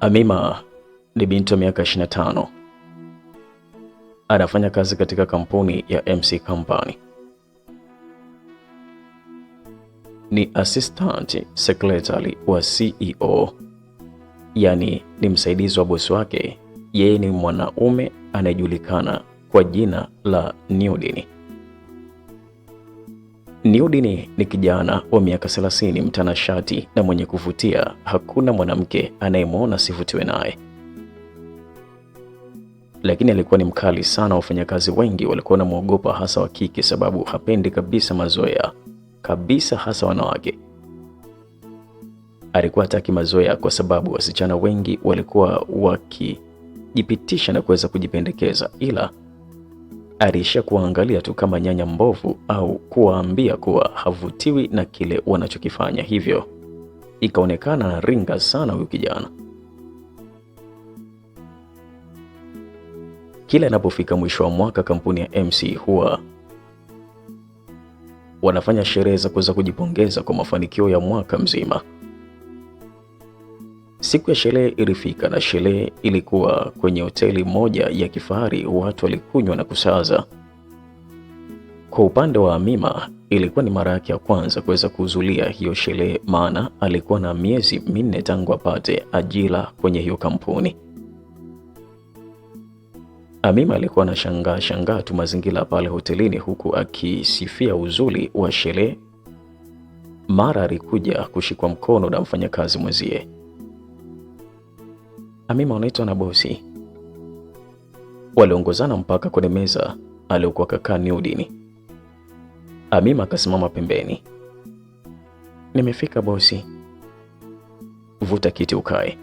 Amima ni binti wa miaka 25. Anafanya kazi katika kampuni ya MC Company. Ni assistant secretary wa CEO, yani ni msaidizi wa bosi wake. Yeye ni mwanaume anayejulikana kwa jina la Nurdin. Nurdin ni kijana wa miaka 30, mtanashati na mwenye kuvutia. Hakuna mwanamke anayemwona sivutiwe naye. Lakini alikuwa ni mkali sana. Wafanyakazi wengi walikuwa wanamwogopa, hasa wa kike, sababu hapendi kabisa mazoea kabisa, hasa wanawake. Alikuwa hataki mazoea kwa sababu wasichana wengi walikuwa wakijipitisha na kuweza kujipendekeza, ila aliishia kuangalia tu kama nyanya mbovu au kuwaambia kuwa havutiwi na kile wanachokifanya. Hivyo ikaonekana na ringa sana huyu kijana. Kila inapofika mwisho wa mwaka, kampuni ya MC huwa wanafanya sherehe za kuweza kujipongeza kwa mafanikio ya mwaka mzima. Siku ya sherehe ilifika, na sherehe ilikuwa kwenye hoteli moja ya kifahari. Watu walikunywa na kusaza. Kwa upande wa Amima, ilikuwa ni mara yake ya kwanza kuweza kuhudhuria hiyo sherehe, maana alikuwa na miezi 4 tangu apate ajira kwenye hiyo kampuni. Amima alikuwa anashangaa tu mazingira pale hotelini, huku akisifia uzuri wa sherehe. Mara alikuja kushikwa mkono na mfanyakazi mwenzie. Amima anaitwa na bosi. Waliongozana mpaka kwenye meza aliyokuwa kakaa Nurdin. Amima akasimama pembeni. Nimefika bosi. Vuta kiti ukae.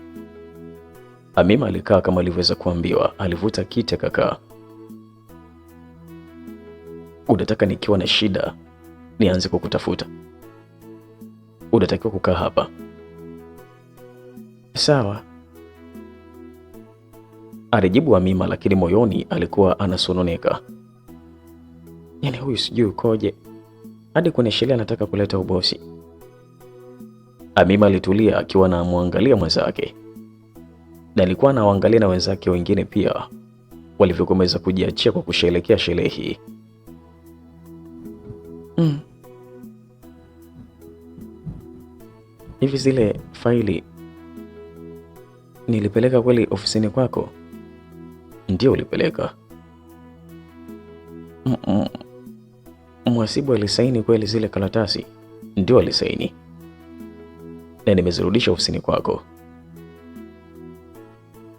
Amima alikaa kama alivyoweza kuambiwa. Alivuta kiti akakaa. Unataka nikiwa na shida nianze kukutafuta? Unatakiwa kukaa hapa. Sawa, alijibu Amima, lakini moyoni alikuwa anasononeka. Yaani huyu sijui ukoje, hadi kwenye sheria anataka kuleta ubosi. Amima alitulia akiwa anamwangalia mwenzake, na alikuwa anawaangalia na wenzake wengine pia walivyokomeza kujiachia kwa kusherehekea sherehe hii. Hivi zile faili nilipeleka kweli ofisini kwako? Ndio ulipeleka. Mhasibu alisaini kweli zile karatasi? Ndio alisaini, na nimezirudisha ofisini kwako.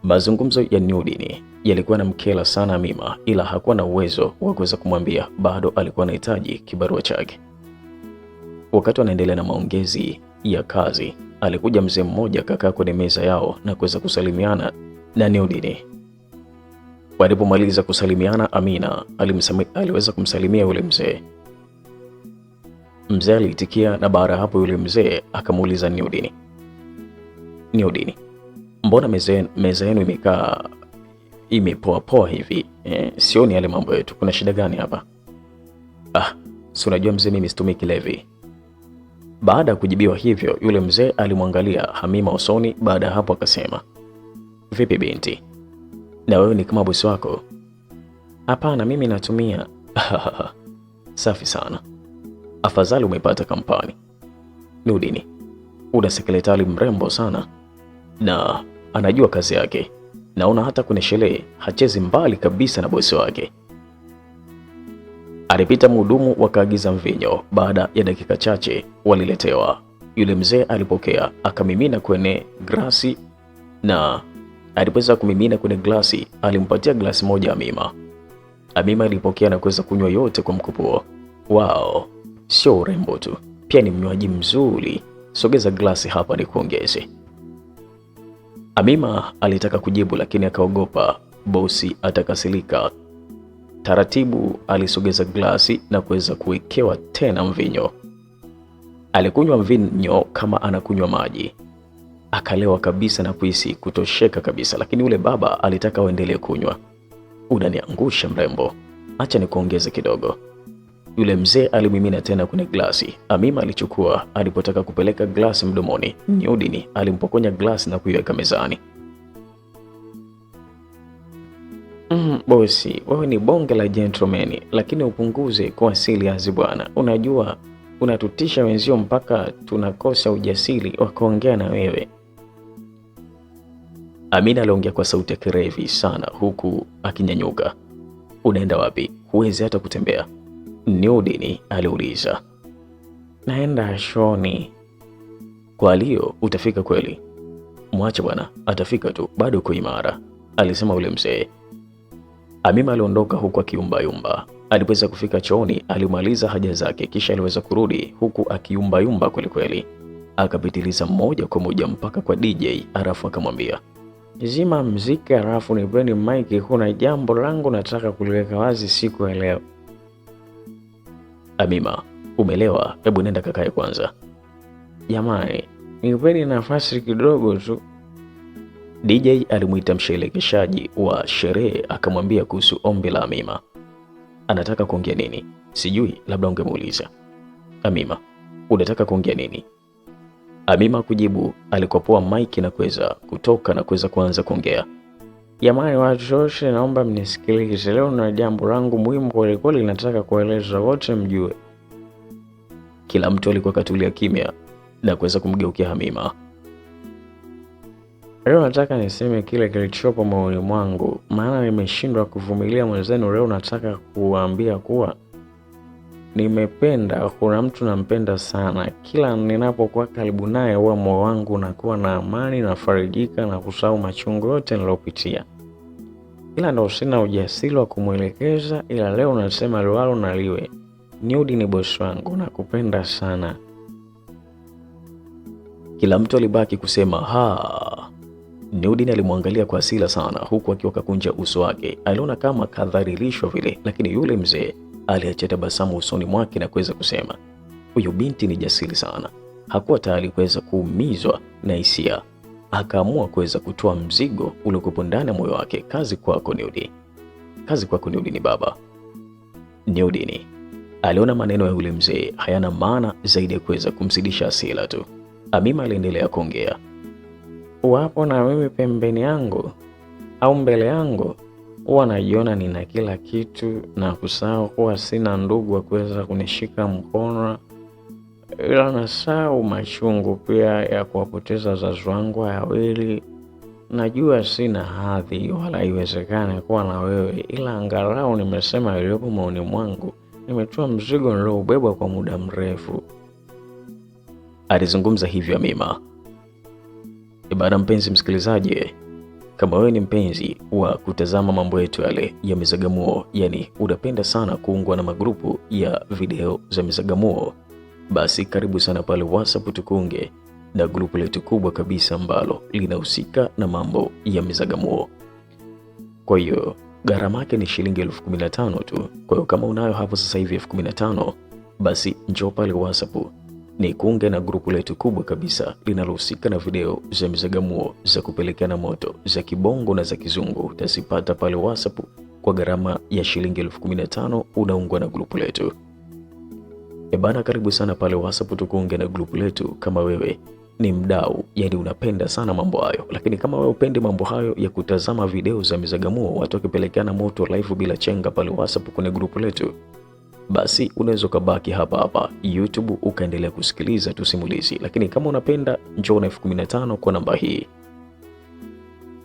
Mazungumzo ya Nurdin yalikuwa na mkela sana Amima, ila hakuwa na uwezo wa kuweza kumwambia. Bado alikuwa anahitaji kibarua chake. Wakati wanaendelea na maongezi ya kazi, alikuja mzee mmoja akakaa kwenye meza yao na kuweza kusalimiana na Nurdin. Walipomaliza kusalimiana, Amina aliweza kumsalimia yule mzee. Mzee aliitikia, na baada ya hapo yule mzee akamuuliza Nurdin, mbona meza yenu imekaa imepoa hivi? Sioni yale mambo yetu, kuna shida gani hapa? Si unajua mzee, mimi situmii kilevi. Baada ya kujibiwa hivyo, yule mzee alimwangalia Amima usoni. Baada ya hapo akasema, vipi binti, na wewe ni kama bosi wako? Hapana, mimi natumia. Safi sana, afadhali umepata kampani. Nurdin, una sekretari mrembo sana na anajua kazi yake. Naona hata kwenye sherehe hachezi mbali kabisa na bosi wake. Alipita mhudumu, wakaagiza mvinyo. Baada ya dakika chache waliletewa. Yule mzee alipokea, akamimina kwenye glasi, na alipoweza kumimina kwenye glasi alimpatia glasi moja Amima. Amima ilipokea na kuweza kunywa yote kwa mkupuo. Wow, sio urembo tu, pia ni mnywaji mzuri. Sogeza glasi hapa nikuongeze. Amima alitaka kujibu, lakini akaogopa bosi atakasirika. Taratibu alisogeza glasi na kuweza kuwekewa tena mvinyo. Alikunywa mvinyo kama anakunywa maji. Akalewa kabisa na kuhisi kutosheka kabisa, lakini yule baba alitaka waendelee kunywa. Unaniangusha mrembo, acha nikuongeze kidogo. Yule mzee alimimina tena kwenye glasi. Amima alichukua. Alipotaka kupeleka glasi mdomoni, Nurdin alimpokonya glasi na kuiweka mezani. Bosi, wewe ni bonge la gentleman, lakini upunguze kuwa serious bwana. Unajua unatutisha wenzio mpaka tunakosa ujasiri wa kuongea na wewe. Amina aliongea kwa sauti ya kirevi sana huku akinyanyuka. Unaenda wapi? Huwezi hata kutembea. Nurdin aliuliza. Naenda shoni. Kwa hiyo utafika kweli? Mwache bwana, atafika tu, bado uko imara, alisema ule mzee. Amina aliondoka huku akiyumbayumba. Alipoweza kufika chooni, alimaliza haja zake kisha aliweza kurudi huku akiyumbayumba kweli kweli. Akapitiliza moja kwa moja mpaka kwa DJ, alafu akamwambia, zima mziki alafu nipeni mic, kuna jambo langu nataka kuliweka wazi siku ya leo. Amina, umelewa? Hebu nenda kakae kwanza. Jamani, nipeni nafasi kidogo tu. DJ alimuita msherehekeshaji wa sherehe akamwambia kuhusu ombi la Amina. Anataka kuongea nini? Sijui, labda ungemuuliza. Amina, unataka kuongea nini? Amina kujibu, alikopoa mic na kuweza kutoka na kuweza kuanza kuongea. Jamani watu wote, naomba mnisikilize. Leo na jambo langu muhimu kweli nataka kueleza wote mjue. Kila mtu alikuwa katulia kimya na kuweza kumgeukia Amina. Leo nataka niseme kile kilichopo moyoni mwangu, maana nimeshindwa kuvumilia mwenzenu. Leo nataka kuambia kuwa nimependa, kuna mtu nampenda sana. Kila ninapokuwa karibu naye huwa moyo wangu unakuwa na amani na farijika na kusahau machungu yote nilopitia. Ila ndo sina ujasiri wa kumwelekeza, ila leo nasema liwalo na liwe. Nurdin ni bosi wangu, nakupenda sana. Kila mtu alibaki kusema ha. Nurdin alimwangalia kwa hasira sana huku akiwa kakunja uso wake. Aliona kama kadhalilishwa vile, lakini yule mzee aliacha tabasamu usoni mwake na kuweza kusema, huyu binti ni jasiri sana. Hakuwa tayari kuweza kuumizwa na hisia. Akaamua kuweza kutoa mzigo uliokuwa ndani ya moyo wake. Kazi kwako Nurdin. Kazi kwako Nurdin baba. Nurdin aliona maneno ya yule mzee hayana maana zaidi ya kuweza kumzidisha hasira tu. Amina aliendelea kuongea. Wapo na mimi pembeni yangu au mbele yangu huwa najiona nina kila kitu na kusahau kuwa sina ndugu wa kuweza kunishika mkono, ila nasahau machungu pia ya kuwapoteza wazazi wangu wawili. Najua sina hadhi wala iwezekane kuwa na wewe, ila angalau nimesema yaliyopo moyoni mwangu. Nimetoa mzigo niloubeba kwa muda mrefu. Alizungumza hivyo Amina. Ibara mpenzi msikilizaji, kama wewe ni mpenzi wa kutazama mambo yetu yale ya Mizagamuo, yani unapenda sana kuungwa na magrupu ya video za Mizagamuo, basi karibu sana pale WhatsApp tukuunge na grupu letu kubwa kabisa ambalo linahusika na mambo ya Mizagamuo. Kwa hiyo gharama yake ni shilingi 15,000 tu. Kwa hiyo kama unayo hapo sasa hivi 15,000, basi njoo pale WhatsApp ni kuunge na grupu letu kubwa kabisa linalohusika na video za Mizagamuo za kupelekana moto za kibongo na za kizungu. Utazipata pale WhatsApp kwa gharama ya shilingi 15,000, unaungwa na grupu letu. Bana, karibu sana pale WhatsApp tukuunge na grupu letu kama wewe ni mdau, yani unapenda sana mambo hayo. Lakini kama wewe upendi mambo hayo ya kutazama video za Mizagamuo, watu wakipelekana moto live bila chenga pale WhatsApp kwenye grupu letu, basi unaweza kubaki hapa YouTube ukaendelea kusikiliza tusimulizi. Lakini kama unapenda, njoo na 15,000 kwa namba hii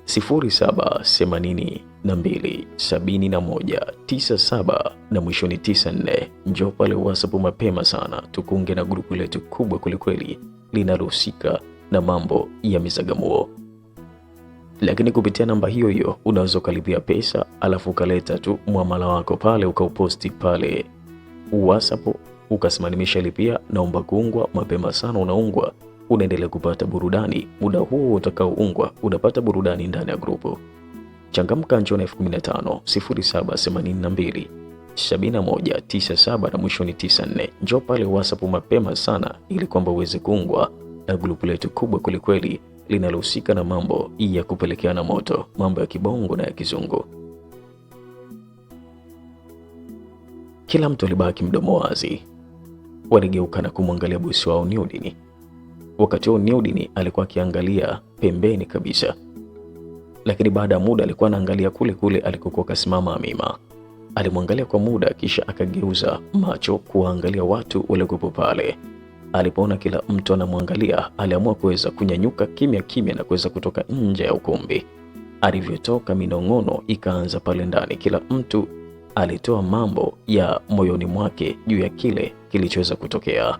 07827197 na mwisho ni 94. Njoo pale WhatsApp mapema sana tukuunge na grupu letu kubwa kwelikweli linalohusika na mambo ya Mizagamuo. Lakini kupitia namba hiyo hiyo unaweza ukalipia pesa alafu ukaleta tu muamala wako pale ukauposti pale WhatsApp ukasimamisha lipia naomba kuungwa mapema sana. Unaungwa, unaendelea kupata burudani. Muda huo utakaoungwa unapata burudani ndani ya grupu. Changamka, njoo na 15,000 07827197 na mwisho ni 94. Njoo pale WhatsApp mapema sana ili kwamba uweze kuungwa na grupu letu kubwa kwelikweli linalohusika na mambo ya kupelekeana moto, mambo ya kibongo na ya kizungu. Kila mtu alibaki mdomo wazi. Waligeuka na kumwangalia bosi wao Nurdin. Wakati huo Nurdin alikuwa akiangalia pembeni kabisa. lakini baada ya muda alikuwa anaangalia kule kule alikokuwa kasimama Amima. Alimwangalia kwa muda, kisha akageuza macho kuwaangalia watu waliokuwepo pale. Alipoona kila mtu anamwangalia, aliamua kuweza kunyanyuka kimya kimya na kuweza kutoka nje ya ukumbi. Alivyotoka, minong'ono ikaanza pale ndani. Kila mtu alitoa mambo ya moyoni mwake juu ya kile kilichoweza kutokea.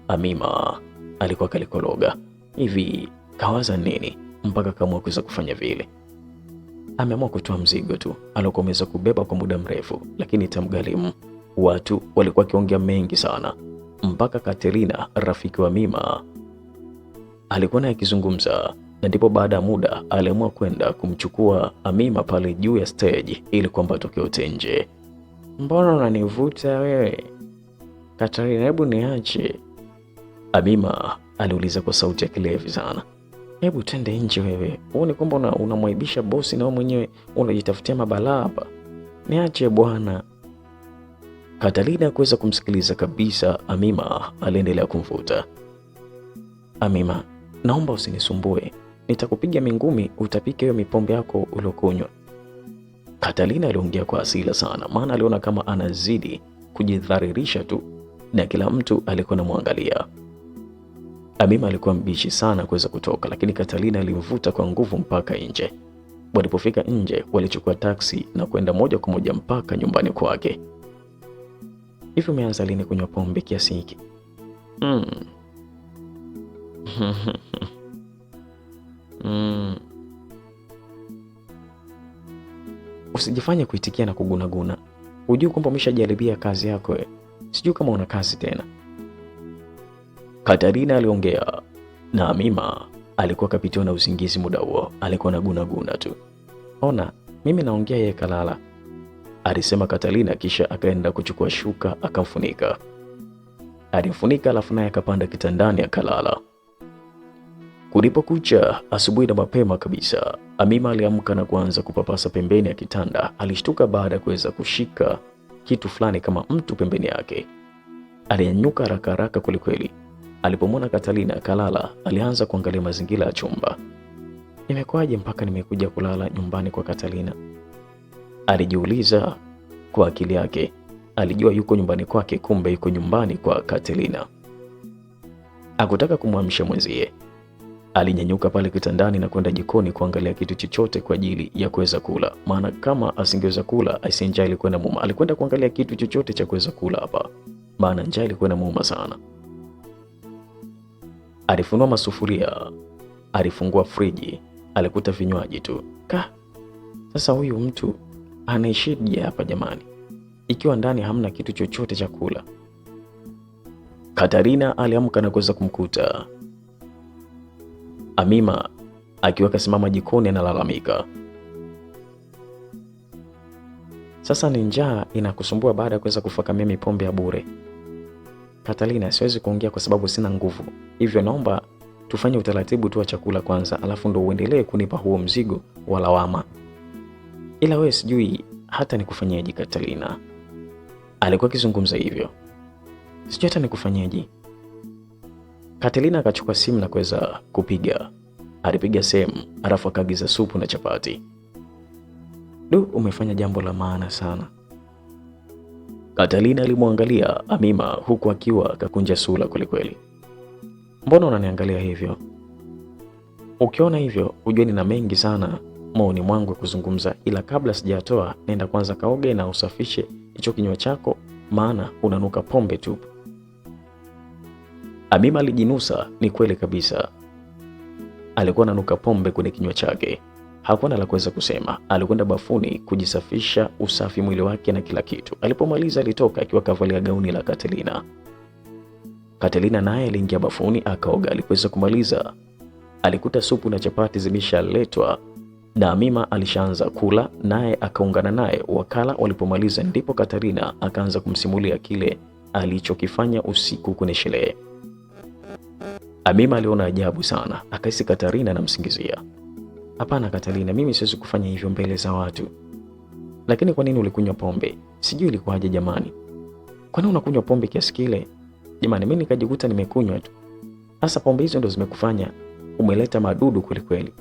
Amima alikuwa kalikologa hivi, kawaza nini mpaka kaamua kuweza kufanya vile? Ameamua kutoa mzigo tu aliokuwa ameweza kubeba kwa muda mrefu, lakini tamgharimu watu walikuwa wakiongea mengi sana, mpaka Katerina rafiki wa Amima alikuwa naye akizungumza, na ndipo baada ya muda aliamua kwenda kumchukua Amima pale juu ya stage ili kwamba atoke yote nje. Mbona unanivuta wewe Katerina, hebu niache. Amima aliuliza kwa sauti ya kilevi sana. Hebu twende nje wewe, uone kwamba unamwaibisha bosi na wewe mwenyewe unajitafutia mabalaa hapa. Niache bwana. Katerina kuweza kumsikiliza kabisa. Amima aliendelea kumvuta. Amima, naomba usinisumbue, nitakupiga mingumi utapika hiyo mipombe yako uliokunywa. Katerina aliongea kwa hasira sana, maana aliona kama anazidi kujidharirisha tu na kila mtu alikuwa anamwangalia. Amima alikuwa mbichi sana kuweza kutoka, lakini Katerina alimvuta kwa nguvu mpaka nje. Walipofika nje, walichukua taksi na kwenda moja kwa moja mpaka nyumbani kwake. Hivi umeanza lini kunywa pombe kiasi hiki? Usijifanye kuitikia na kugunaguna. Hujui kwamba umeshajaribia kazi yako wewe. Sijui kama una kazi tena. Katerina aliongea na Amima alikuwa kapitiwa na usingizi muda huo, alikuwa na guna tu. Ona, mimi naongea yeye kalala, alisema Katerina, kisha akaenda kuchukua shuka akamfunika. Alimfunika alafu naye akapanda kitandani akalala. Kulipokucha asubuhi na mapema kabisa, Amima aliamka na kuanza kupapasa pembeni ya kitanda. Alishtuka baada ya kuweza kushika kitu fulani kama mtu pembeni yake. Alinyanyuka haraka haraka kwelikweli. Alipomwona Katerina akalala, alianza kuangalia mazingira ya chumba. Nimekuwaje mpaka nimekuja kulala nyumbani kwa Katerina? Alijiuliza kwa akili yake. Alijua yuko nyumbani kwake, kumbe yuko nyumbani kwa Katerina. Hakutaka kumwamsha mwenzie. Alinyanyuka pale kitandani na kwenda jikoni kuangalia kitu chochote kwa ajili ya kuweza kula, maana kama asingeweza kula njaa ilikuwa inamuuma. Alikwenda kuangalia kitu chochote cha kuweza kula hapa, maana njaa ilikuwa inamuuma sana. Alifunua masufuria, alifungua friji, alikuta vinywaji tu. Sasa huyu mtu anaishije hapa jamani, ikiwa ndani hamna kitu chochote cha kula? Katerina aliamka na kuweza kumkuta Amima akiwa kasimama jikoni analalamika. Sasa ni njaa inakusumbua baada ya kuweza kufakamia mipombe ya bure? Katerina, siwezi kuongea kwa sababu sina nguvu, hivyo naomba tufanye utaratibu tu wa chakula kwanza, alafu ndo uendelee kunipa huo mzigo wa lawama. Ila wewe sijui hata nikufanyaje Katerina. Alikuwa akizungumza hivyo. Sijui hata nikufanyaje. Katerina akachukua simu na kuweza kupiga. Alipiga sehemu, alafu akaagiza supu na chapati. Umefanya jambo la maana sana. Katerina alimwangalia Amima huku akiwa kakunja sura kwelikweli. Mbona unaniangalia hivyo? Ukiona hivyo ujue nina mengi sana moyoni mwangu kuzungumza, ila kabla sijatoa nenda kwanza kaoge na usafishe hicho kinywa chako, maana unanuka pombe tu. Amima alijinusa, ni kweli kabisa. Alikuwa ananuka pombe kwenye kinywa chake. Hakuwa na la kuweza kusema. Alikwenda bafuni kujisafisha usafi mwili wake na kila kitu. Alipomaliza alitoka akiwa kavalia gauni la Katerina. Katerina naye aliingia bafuni akaoga. Alipoweza kumaliza alikuta supu na chapati zimeshaletwa na Amima alishaanza kula, naye akaungana naye wakala. Walipomaliza ndipo Katerina akaanza kumsimulia kile alichokifanya usiku kwenye sherehe. Amima aliona ajabu sana, akahisi Katerina anamsingizia. Hapana Katerina, mimi siwezi kufanya hivyo mbele za watu. Lakini kwa nini ulikunywa pombe? Sijui ilikuwaje jamani. Kwa nini unakunywa pombe kiasi kile? Jamani, mimi nikajikuta nimekunywa tu. Sasa pombe hizo ndo zimekufanya umeleta madudu kweli kweli.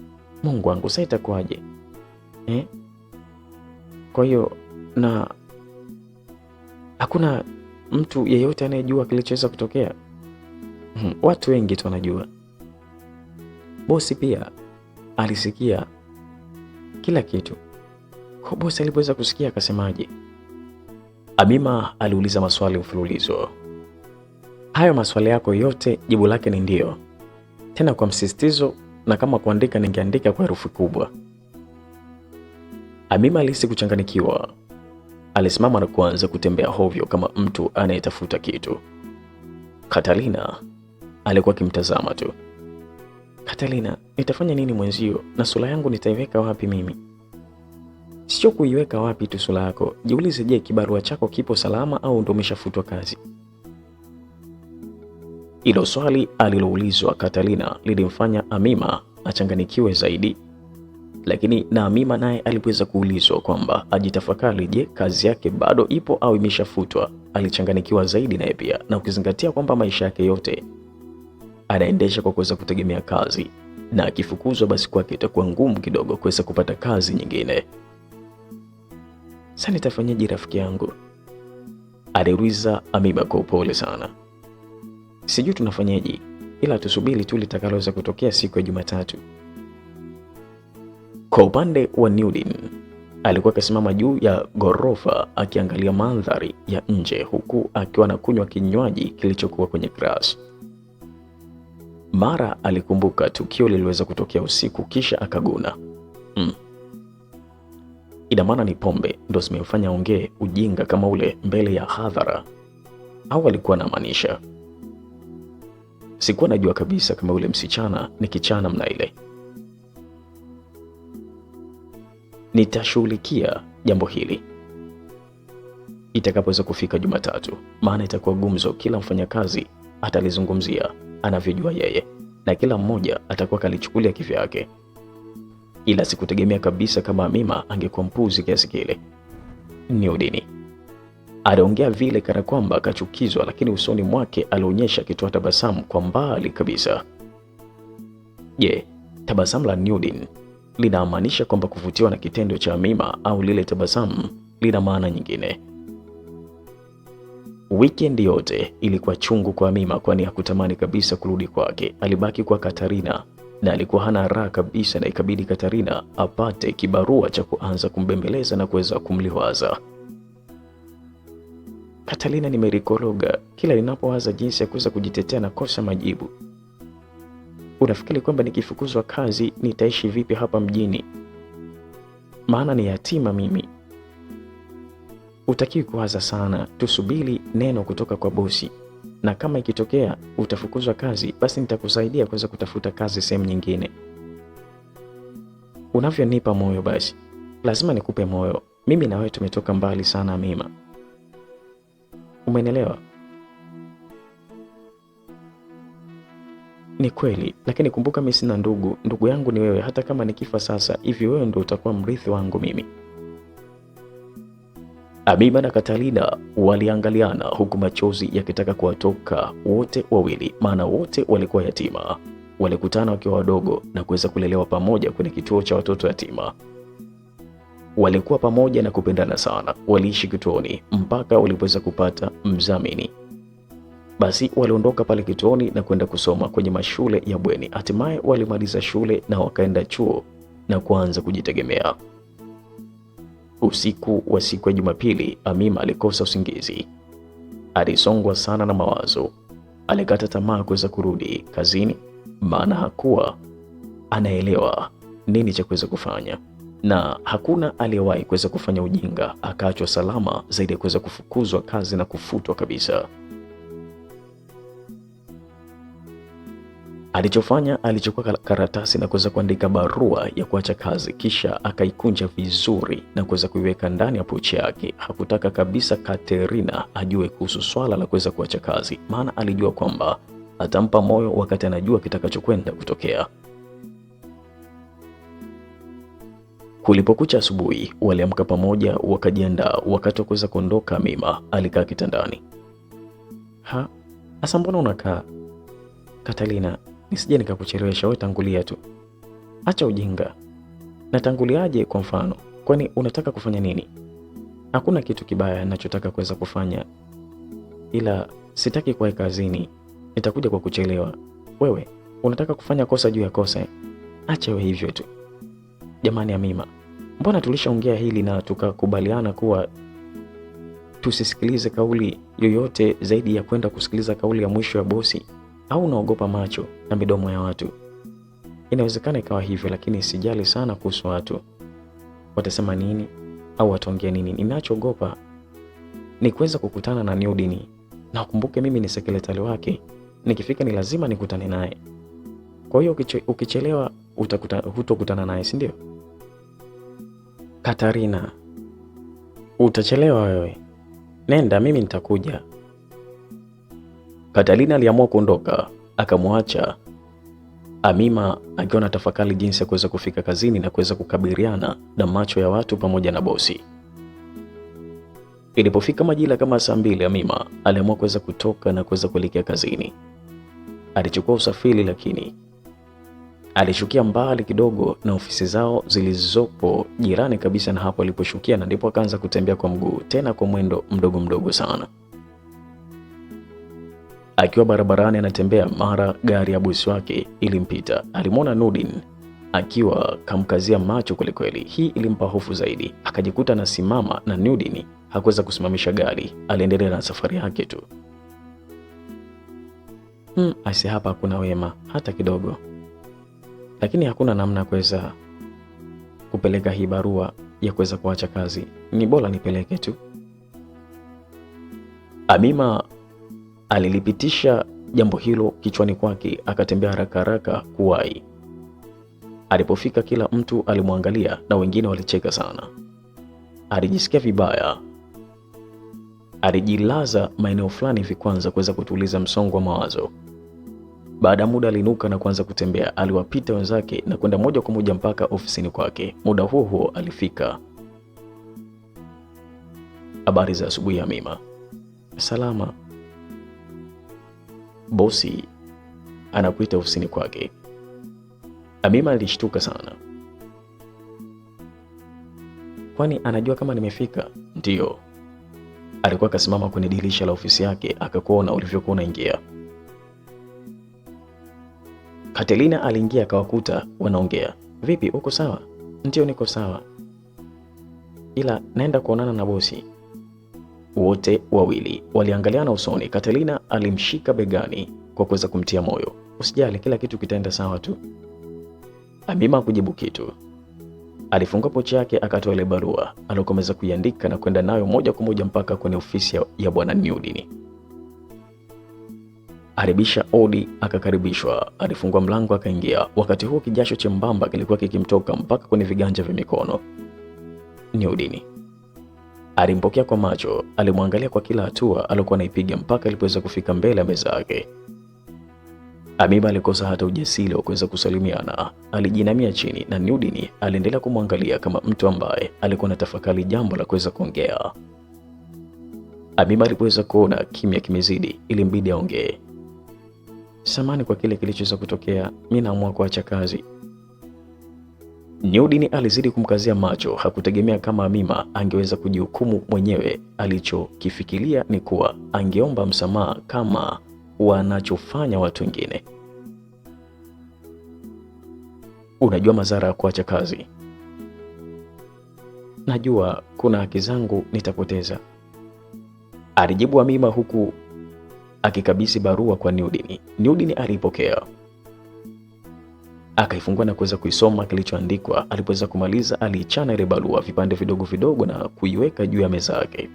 Mungu wangu, sasa itakuwaje? eh? Kwa hiyo na hakuna mtu yeyote anayejua kilichoweza kutokea. Watu wengi tu wanajua. Bosi pia alisikia kila kitu. Kwa bosi alipoweza kusikia akasemaje? Amima aliuliza maswali mfululizo. Hayo maswali yako yote jibu lake ni ndio, tena kwa msisitizo, na kama kuandika ningeandika kwa herufi kubwa. Amima alihisi kuchanganikiwa. Alisimama na kuanza kutembea hovyo kama mtu anayetafuta kitu. Katalina alikuwa akimtazama tu. Katalina, nitafanya nini mwenzio, na sura yangu nitaiweka wapi mimi? Sio kuiweka wapi tu sura yako, jiulize, je, kibarua chako kipo salama au ndo umeshafutwa kazi? Hilo swali aliloulizwa Katalina lilimfanya Amima achanganikiwe zaidi. Lakini na Amima naye alipoweza kuulizwa kwamba ajitafakari, je, kazi yake bado ipo au imeshafutwa, alichanganikiwa zaidi naye pia, na ukizingatia kwamba maisha yake yote anaendesha kwa kuweza kutegemea kazi, na akifukuzwa basi kwake itakuwa ngumu kidogo kuweza kupata kazi nyingine. Sasa nitafanyaje rafiki yangu? Aliuliza Amima kwa upole sana. Sijui tunafanyaje, ila tusubiri tu litakaloweza kutokea siku ya Jumatatu. Kwa upande wa Nurdin, alikuwa akasimama juu ya ghorofa akiangalia mandhari ya nje huku akiwa anakunywa kinywaji kilichokuwa kwenye glasi. Mara alikumbuka tukio liliweza kutokea usiku kisha akaguna. Ina maana ni pombe ndo zimemfanya ongee ujinga kama ule mbele ya hadhara, au alikuwa anamaanisha? Sikuwa najua kabisa kama ule msichana ni kichana mna ile. Nitashughulikia jambo hili itakapoweza kufika Jumatatu, maana itakuwa gumzo, kila mfanyakazi atalizungumzia anavyojua yeye na kila mmoja atakuwa kalichukulia kivyake. Ila sikutegemea kabisa kama Amima angekuwa mpuzi kiasi kile. Nurdin aliongea vile kana kwamba akachukizwa, lakini usoni mwake alionyesha akitoa tabasamu kwa mbali kabisa. Je, tabasamu la Nurdin linamaanisha kwamba kuvutiwa na kitendo cha Amima, au lile tabasamu lina maana nyingine? Weekend yote ilikuwa chungu kwa Amima, kwani hakutamani kabisa kurudi kwake. Alibaki kwa Katarina na alikuwa hana raha kabisa, na ikabidi Katarina apate kibarua cha kuanza kumbembeleza na kuweza kumliwaza. Katarina nimerikoroga, kila ninapowaza jinsi ya kuweza kujitetea na kosa majibu. Unafikiri kwamba nikifukuzwa kazi nitaishi vipi hapa mjini? Maana ni yatima mimi. Utakiwi kuwaza sana, tusubiri neno kutoka kwa bosi, na kama ikitokea utafukuzwa kazi basi nitakusaidia kuweza kutafuta kazi sehemu nyingine. Unavyonipa moyo basi lazima nikupe moyo. Mimi na wewe tumetoka mbali sana Amima, umenielewa? Ni kweli, lakini kumbuka mimi sina ndugu. Ndugu yangu ni wewe. Hata kama nikifa sasa hivi, wewe ndio utakuwa mrithi wangu mimi. Amima na Katalina waliangaliana huku machozi yakitaka kuwatoka wote wawili, maana wote walikuwa yatima. Walikutana wakiwa wadogo na kuweza kulelewa pamoja kwenye kituo cha watoto yatima. Walikuwa pamoja na kupendana sana. Waliishi kituoni mpaka walipoweza kupata mdhamini. Basi waliondoka pale kituoni na kwenda kusoma kwenye mashule ya bweni. Hatimaye walimaliza shule na wakaenda chuo na kuanza kujitegemea. Usiku wa siku ya Jumapili, Amima alikosa usingizi. Alisongwa sana na mawazo. Alikata tamaa kuweza kurudi kazini, maana hakuwa anaelewa nini cha kuweza kufanya, na hakuna aliyewahi kuweza kufanya ujinga akaachwa salama zaidi ya kuweza kufukuzwa kazi na kufutwa kabisa. Alichofanya, alichukua karatasi na kuweza kuandika barua ya kuacha kazi, kisha akaikunja vizuri na kuweza kuiweka ndani ya pochi yake. Hakutaka kabisa Katerina ajue kuhusu swala la kuweza kuacha kazi, maana alijua kwamba atampa moyo wakati anajua kitakachokwenda kutokea. Kulipokucha asubuhi, waliamka pamoja wakajiandaa. Wakati wa kuweza kuondoka, Amima alikaa kitandani. Asa mbona unakaa? Katalina, nisije nikakuchelewesha, wewe tangulia tu. Acha ujinga. Natanguliaje kwa mfano? Kwani unataka kufanya nini? Hakuna kitu kibaya ninachotaka kuweza kufanya, ila sitaki kuwa kazini. Nitakuja kwa kuchelewa. Wewe unataka kufanya kosa juu ya kosa. Acha wewe hivyo tu. Jamani Amima, mbona tulishaongea hili na tukakubaliana kuwa tusisikilize kauli yoyote zaidi ya kwenda kusikiliza kauli ya mwisho ya bosi? Au unaogopa macho na midomo ya watu? Inawezekana ikawa hivyo, lakini sijali sana kuhusu watu. Watasema nini au wataongea nini? Ninachoogopa ni kuweza kukutana na Nurdin. Na ukumbuke mimi ni sekretari wake. Nikifika ni lazima nikutane naye. Kwa hiyo ukichelewa hutokutana naye, si ndio? Katarina, utachelewa wewe. Nenda, mimi nitakuja. Katarina aliamua kuondoka, akamwacha Amima akiwa na tafakari jinsi ya kuweza kufika kazini na kuweza kukabiliana na macho ya watu pamoja na bosi. Ilipofika majira kama saa 2, Amima aliamua kuweza kutoka na kuweza kuelekea kazini. Alichukua usafiri, lakini alishukia mbali kidogo na ofisi zao zilizopo jirani kabisa na hapo aliposhukia, na ndipo akaanza kutembea kwa mguu, tena kwa mwendo mdogo mdogo sana. Akiwa barabarani anatembea, mara gari ya bosi wake ilimpita. Alimwona Nurdin akiwa kamkazia macho kwelikweli. Hii ilimpa hofu zaidi, akajikuta anasimama na Nurdin hakuweza kusimamisha gari, aliendelea na safari yake tu. Asi hapa hakuna wema hata kidogo, lakini hakuna namna kuweza kupeleka hii barua ya kuweza kuacha kazi. Ni bora nipeleke tu. Amima alilipitisha jambo hilo kichwani kwake, akatembea haraka haraka kuwahi. Alipofika kila mtu alimwangalia na wengine walicheka sana. Alijisikia vibaya. Alijilaza maeneo fulani hivi kwanza kuweza kutuliza msongo wa mawazo. Baada ya muda aliinuka na kuanza kutembea. Aliwapita wenzake na kwenda moja kwa moja mpaka ofisini kwake. Muda huo huo alifika. Habari za asubuhi Amima. Salama. Bosi anakuita ofisini kwake. Amima alishtuka sana. Kwani anajua kama nimefika? Ndiyo. Alikuwa akasimama kwenye dirisha la ofisi yake akakuona ulivyokuwa unaingia. Katarina aliingia akawakuta wanaongea. Vipi, uko sawa? Ndio niko sawa, ila naenda kuonana na bosi. Wote wawili waliangaliana usoni. Katarina alimshika begani kwa kuweza kumtia moyo. Usijali, kila kitu kitaenda sawa tu. Amima kujibu kitu. Alifungua pochi yake akatoa ile barua aliyokomeza kuiandika na kwenda nayo moja kwa moja mpaka kwenye ofisi ya bwana Nurdin. Alibisha odi akakaribishwa. Alifungua mlango akaingia. Wakati huo kijasho chembamba kilikuwa kikimtoka mpaka kwenye viganja vya mikono. Nurdin alimpokea kwa macho, alimwangalia kwa kila hatua aliyokuwa anaipiga mpaka alipoweza kufika mbele ya meza yake. Amima alikosa hata ujasiri wa kuweza kusalimiana. Alijinamia chini na Nurdin aliendelea kumwangalia kama mtu ambaye alikuwa na tafakari jambo la kuweza kuongea. Amima alipoweza kuona kimya kimezidi, ilimbidi aongee. Samahani kwa kile kilichoweza kutokea, mimi naamua kuacha kazi. Nurdin alizidi kumkazia macho. Hakutegemea kama Amima angeweza kujihukumu mwenyewe. Alichokifikiria ni kuwa angeomba msamaha kama wanachofanya watu wengine. Unajua madhara ya kuacha kazi? Najua kuna haki zangu nitapoteza, alijibu Amima huku akikabisi barua kwa Nurdin. Nurdin alipokea, akaifungua na kuweza kuisoma kilichoandikwa. Alipoweza kumaliza, aliichana ile barua vipande vidogo vidogo na kuiweka juu ya meza yake.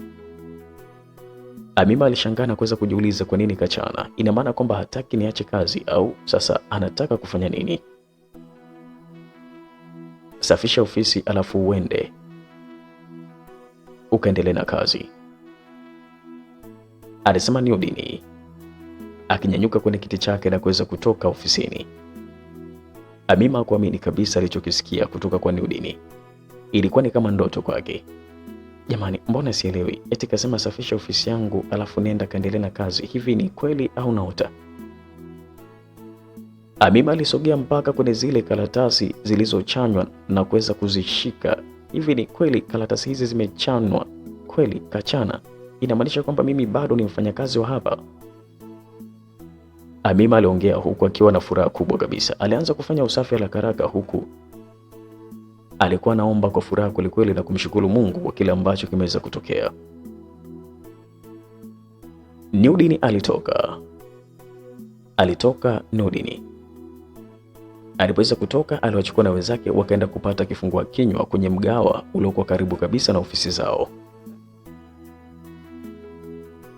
Amima alishangaa na kuweza kujiuliza kwa nini kachana. Ina maana kwamba hataki niache kazi au sasa anataka kufanya nini? Safisha ofisi alafu uende ukaendelee na kazi, alisema Nurdin akinyanyuka kwenye kiti chake na kuweza kutoka ofisini. Amima hakuamini kabisa alichokisikia kutoka kwa Nurdin. Ilikuwa ni kama ndoto kwake. Jamani, mbona sielewi? Eti kasema safisha ofisi yangu alafu nenda kaendelee na kazi. Hivi ni kweli au naota? Amima alisogea mpaka kwenye zile karatasi zilizochanywa na kuweza kuzishika. Hivi ni kweli karatasi hizi zimechanwa kweli? Kachana, inamaanisha kwamba mimi bado ni mfanyakazi wa hapa? Amima aliongea huku akiwa na furaha kubwa kabisa. Alianza kufanya usafi haraka haraka huku alikuwa anaomba kwa furaha kwelikweli na kumshukuru Mungu kwa kile ambacho kimeweza kutokea. Nurdin alitoka Nurdin. Alipoweza kutoka, aliwachukua na wenzake wakaenda kupata kifungua kinywa kwenye mgawa uliokuwa karibu kabisa na ofisi zao.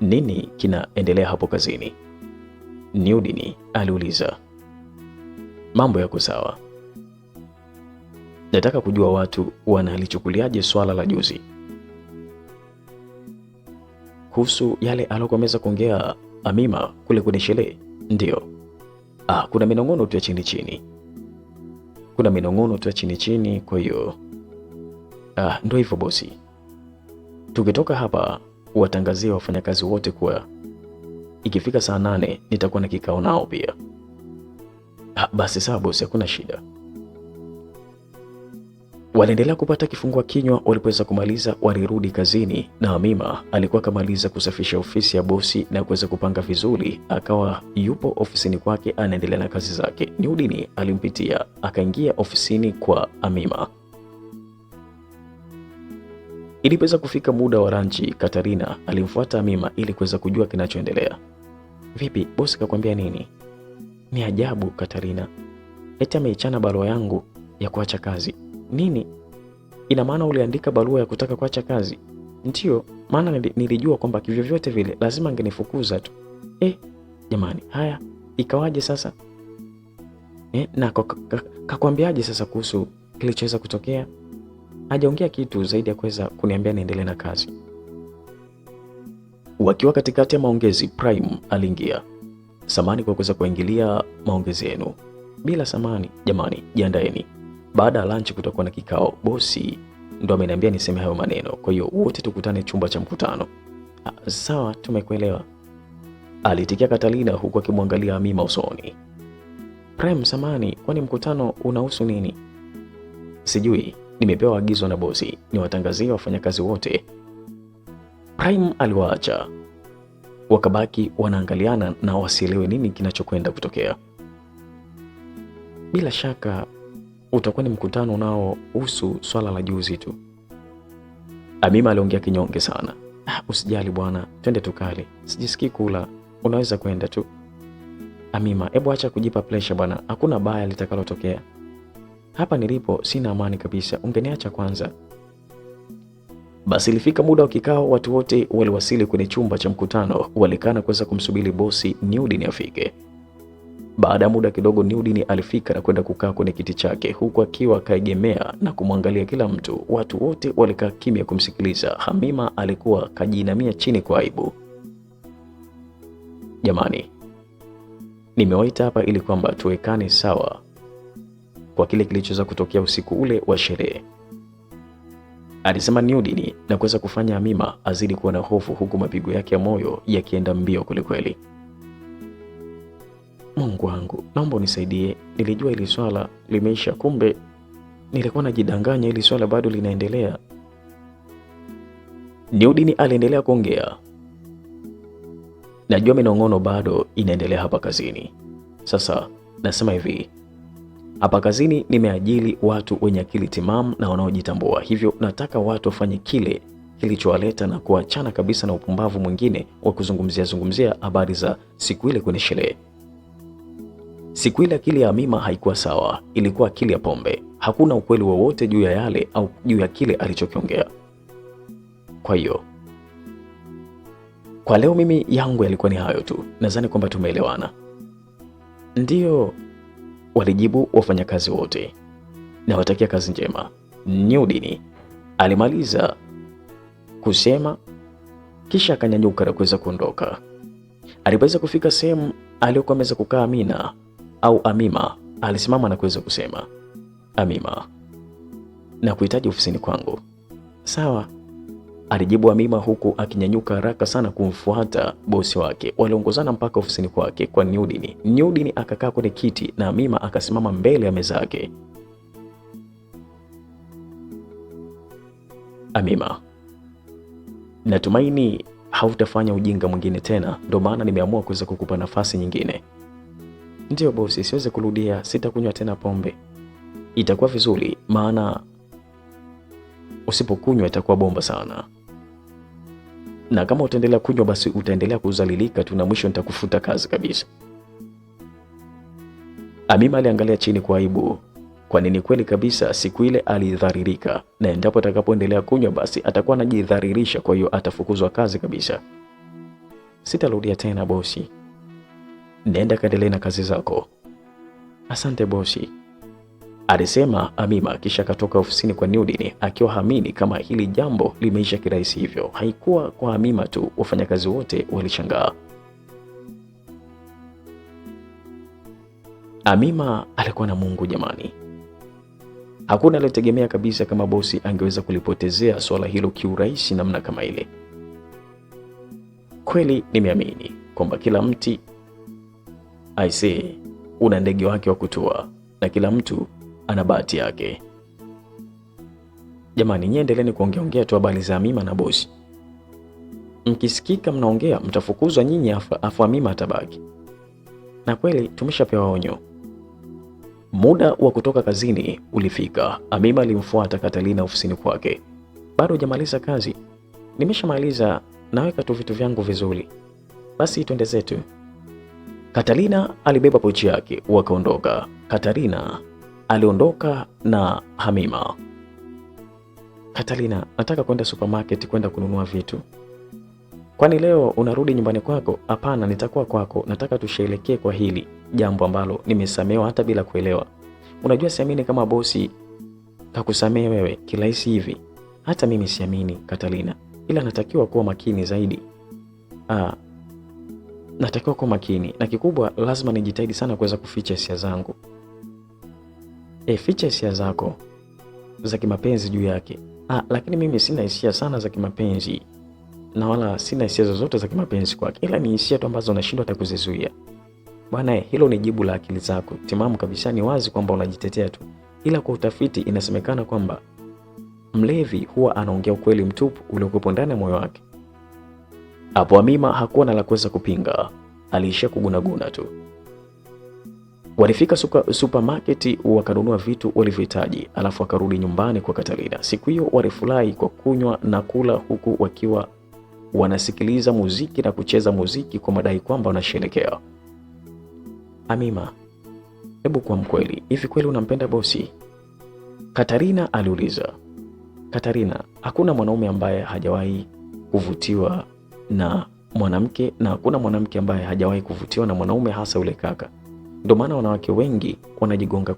Nini kinaendelea hapo kazini? Nurdin aliuliza. Mambo yako sawa. Nataka kujua watu wanalichukuliaje swala la juzi kuhusu yale alokomeza kuongea Amima kule kwenye sherehe. Ndio. Kuna minong'ono tu ya chini chini. Kwa hiyo ndio hivyo bosi. Tukitoka hapa watangazie wafanyakazi wote kuwa ikifika saa 8 nitakuwa na kikao nao pia. Basi sawa bosi, hakuna shida. Waliendelea kupata kifungua kinywa. Walipoweza kumaliza, walirudi kazini na Amima alikuwa kamaliza kusafisha ofisi ya bosi na kuweza kupanga vizuri. Akawa yupo ofisini kwake anaendelea na kazi zake. Nurdin alimpitia akaingia ofisini kwa Amima. Ilipoweza kufika muda wa ranchi, Katarina alimfuata Amima ili kuweza kujua kinachoendelea. Vipi, bosi kakwambia nini? Ni ajabu Katarina, eti ameichana barua yangu ya kuacha kazi. Nini? Ina maana uliandika barua ya kutaka kuacha kazi? Ndio, maana nilijua kwamba kivyovyote vile lazima angenifukuza tu. Jamani, haya ikawaje sasa? Na kakwambiaje sasa kuhusu kilichoweza kutokea? Hajaongea kitu zaidi ya kuweza kuniambia niendelee na kazi. Wakiwa katikati ya maongezi, Prime aliingia. Samani kwa kuweza kuingilia maongezi yenu. Bila samani, jamani, jiandaeni. Baada ya lunch kutakuwa na kikao. Bosi ndo ameniambia niseme hayo maneno. Kwa hiyo wote tukutane chumba cha mkutano. Sawa, tumekuelewa. Alitikia Katalina huku akimwangalia Amima usoni. Prime, samani, kwani mkutano unahusu nini? Sijui, nimepewa agizo na bosi niwatangazie wafanyakazi wote. Prime aliwaacha. Wakabaki wanaangaliana na wasielewe nini kinachokwenda kutokea. Bila shaka utakuwa ni mkutano unaohusu swala la juzi tu. Amima aliongea kinyonge sana. Usijali bwana, twende tukale. Sijisikii kula, unaweza kwenda tu. Amima, hebu acha kujipa pressure bwana, hakuna baya litakalotokea. Hapa nilipo sina amani kabisa, ungeniacha kwanza. Basi ilifika muda wa kikao, watu wote waliwasili kwenye chumba cha mkutano, walikana kuweza kumsubiri bosi Nurdin afike. Baada ya muda kidogo, Nurdin alifika na kwenda kukaa kwenye kiti chake huku akiwa kaegemea na kumwangalia kila mtu. Watu wote walikaa kimya kumsikiliza. Amima alikuwa kajiinamia chini kwa aibu. Jamani, nimewaita hapa ili kwamba tuwekane sawa kwa kile kilichoweza kutokea usiku ule wa sherehe, alisema Nurdin, na kuweza kufanya Amima azidi kuwa na hofu huku mapigo yake ya moyo yakienda mbio kwelikweli. Mungu wangu, naomba unisaidie. Nilijua hili swala limeisha, kumbe nilikuwa najidanganya, hili swala bado linaendelea. Nurdin aliendelea kuongea. Najua minong'ono bado inaendelea hapa kazini. Sasa nasema hivi, hapa kazini nimeajili watu wenye akili timamu na wanaojitambua. Hivyo nataka watu wafanye kile kilichowaleta na kuachana kabisa na upumbavu mwingine wa kuzungumzia habari za siku ile kwenye sherehe. Siku ile akili ya Amima haikuwa sawa, ilikuwa akili ya pombe. Hakuna ukweli wowote juu ya yale au juu ya kile alichokiongea. Kwa hiyo kwa leo mimi yangu yalikuwa ni hayo tu. Nadhani kwamba tumeelewana. Ndio, walijibu wafanyakazi wote. Nawatakia kazi njema. Nurdin alimaliza kusema kisha akanyanyuka na kuweza kuondoka. Alipoweza kufika sehemu aliyokuwa ameweza kukaa Amima alisimama na kuweza kusema, Amima, na kuhitaji ofisini kwangu. Sawa, alijibu Amima huku akinyanyuka haraka sana kumfuata bosi wake. Waliongozana mpaka ofisini kwake kwa Nurdin. Nurdin akakaa kwenye kiti na Amima akasimama mbele ya meza yake. Amima, natumaini hautafanya ujinga mwingine tena, ndio maana nimeamua kuweza kukupa nafasi nyingine. Ndiyo bosi, siwezi kurudia, sitakunywa tena pombe. Itakuwa vizuri, maana usipokunywa itakuwa bomba sana, na kama utaendelea kunywa basi utaendelea kuzalilika tu na mwisho nitakufuta kazi kabisa. Amima aliangalia chini kwa aibu, kwani ni kweli kabisa siku ile alidharirika, na endapo atakapoendelea kunywa basi atakuwa anajidharirisha, kwa hiyo atafukuzwa kazi kabisa. Sitarudia tena bosi, nenda kaendelee na kazi zako. Asante bosi, alisema Amima, kisha akatoka ofisini kwa Nurdin akiwa hamini kama hili jambo limeisha kirahisi hivyo. Haikuwa kwa Amima tu, wafanyakazi wote walishangaa. Amima alikuwa na Mungu jamani. Hakuna aliyetegemea kabisa kama bosi angeweza kulipotezea swala hilo kiurahisi namna kama ile. Kweli nimeamini kwamba kila mti una ndege wake wa kutua na kila mtu ana bahati yake. Jamani, nyie endeleeni kuongeongea tu habari za Amima na bosi. Mkisikika mnaongea mtafukuzwa nyinyi, afu Amima atabaki. Na kweli tumeshapewa onyo. Muda wa kutoka kazini ulifika. Amima alimfuata Katalina ofisini kwake. Bado hujamaliza kazi? Nimeshamaliza, naweka tu vitu vyangu vizuri. Basi twende zetu. Katalina alibeba pochi yake wakaondoka. Katalina aliondoka na Amima. Katalina, nataka kwenda supermarket kwenda kununua vitu. Kwani leo unarudi nyumbani kwako? Hapana, nitakuwa kwako. Nataka tusherekee kwa hili jambo ambalo nimesamehewa hata bila kuelewa. Unajua siamini kama bosi kakusamehe wewe kirahisi hivi. Hata mimi siamini Katalina, ila natakiwa kuwa makini zaidi. Natakiwa kuwa makini na kikubwa lazima nijitahidi sana kuweza kuficha hisia zangu. Ficha hisia zako za kimapenzi juu yake. Lakini mimi sina hisia sana za kimapenzi na wala sina hisia zozote za kimapenzi kwake, ila ni hisia tu ambazo unashindwa hata kuzizuia. Bwana, hilo ni jibu la akili zako timamu kabisa. Ni wazi kwamba unajitetea tu, ila kwa utafiti inasemekana kwamba mlevi huwa anaongea ukweli mtupu uliokuwa ndani ya moyo wake. Hapo Amima hakuwa na la kuweza kupinga, aliishia kugunaguna tu. Walifika supermarket wakanunua vitu walivyohitaji, alafu akarudi nyumbani kwa Katalina. Siku hiyo walifurahi kwa kunywa na kula huku wakiwa wanasikiliza muziki na kucheza muziki kwa madai kwamba wanasherehekea. Amima, hebu kwa mkweli, hivi kweli unampenda bosi? Katarina aliuliza. Katarina, hakuna mwanaume ambaye hajawahi kuvutiwa na mwanamke na hakuna mwanamke ambaye hajawahi kuvutiwa na mwanaume, hasa yule kaka. Ndio maana wanawake wengi wanajigonga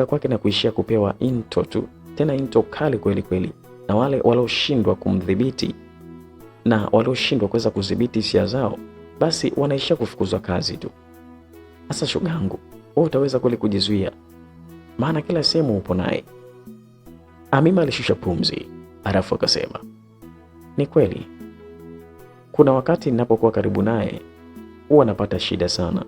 kwake na kuishia kupewa into tu, tena into kali kweli kweli, na wale walioshindwa kumdhibiti na walioshindwa kuweza kudhibiti hisia zao basi wanaishia kufukuzwa kazi tu. Sasa shogangu, wewe utaweza kweli kujizuia? Maana kila sehemu upo naye. Amima alishusha pumzi, alafu akasema, ni kweli, kuna wakati ninapokuwa karibu naye huwa napata shida sana.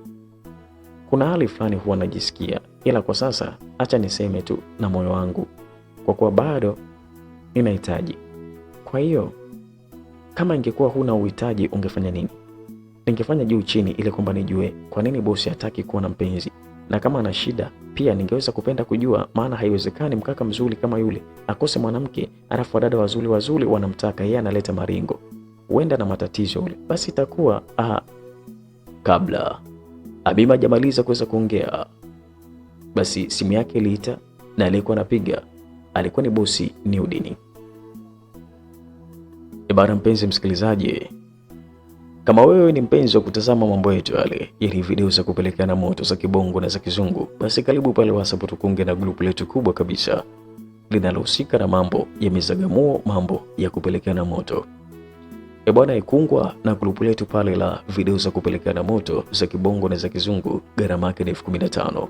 Kuna hali fulani huwa najisikia, ila kwa sasa acha niseme tu na moyo wangu, kwa kuwa bado ninahitaji. Kwa hiyo kama ingekuwa huna uhitaji ungefanya nini? Ningefanya juu chini ili kwamba nijue kwa nini bosi hataki kuwa na mpenzi, na kama ana shida pia ningeweza kupenda kujua, maana haiwezekani mkaka mzuri kama yule akose mwanamke alafu wadada wazuri wanamtaka yeye, analeta maringo, huenda na matatizo yule. Basi itakuwa Kabla Amima hajamaliza kuweza kuongea, basi simu yake iliita na aliyekuwa anapiga alikuwa ni bosi Nurdin. Ibara, mpenzi msikilizaji, kama wewe ni mpenzi wa kutazama mambo yetu yale, ili video za kupelekana moto za kibongo na za kizungu, basi karibu pale WhatsApp tukunge na grupu letu kubwa kabisa linalohusika na mambo ya mizagamuo, mambo ya kupelekana moto. Bwana, ikungwa na grupu letu pale la video za kupelekana moto za kibongo na za kizungu, gharama yake ni 15,000.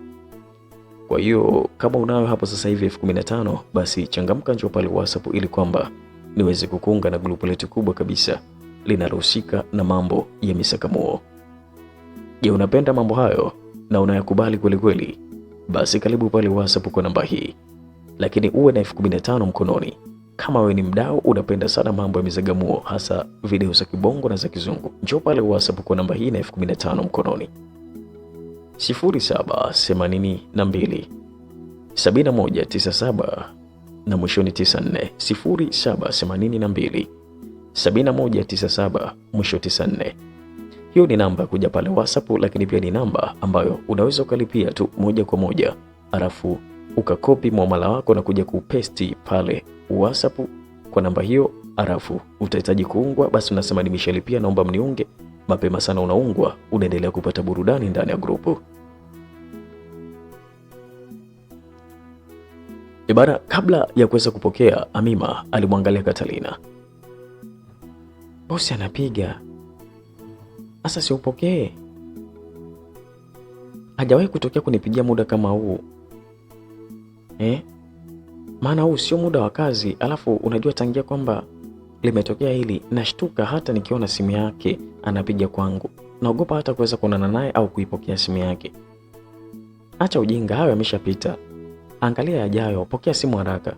Kwa hiyo kama unayo hapo sasa hivi 15,000, basi changamka, njoo pale WhatsApp ili kwamba niweze kukuunga na grupu letu kubwa kabisa linalohusika na mambo ya misakamuo. Je, unapenda mambo hayo na unayakubali kweli kweli? Basi karibu pale WhatsApp kwa namba hii, lakini uwe na 15,000 mkononi. Kama wewe ni mdau unapenda sana mambo ya misagamuo, hasa video za kibongo na za kizungu, njoo pale WhatsApp kwa namba hii na 15,000 mkononi. 0782 7197 na mwishoni 94. 0782 7197 mwisho 94. Hiyo ni namba kuja pale WhatsApp, lakini pia ni namba ambayo unaweza ukalipia tu moja kwa moja, alafu ukakopi muamala wako na kuja kupesti pale WhatsApp kwa namba hiyo, alafu utahitaji kuungwa, basi unasema nimeshalipia, naomba mniunge. Mapema sana unaungwa, unaendelea kupata burudani ndani ya grupu. Ibara, kabla ya kuweza kupokea, Amima alimwangalia Catalina. Bosi anapiga. Asa si upokee. Hajawahi kutokea kunipigia muda kama huu. Maana huu sio muda wa kazi, alafu unajua tangia kwamba limetokea hili, nashtuka hata nikiona simu yake anapiga kwangu. Naogopa hata kuweza kuonana naye au kuipokea simu yake. Acha ujinga, hayo yameshapita. Angalia yajayo, pokea simu haraka.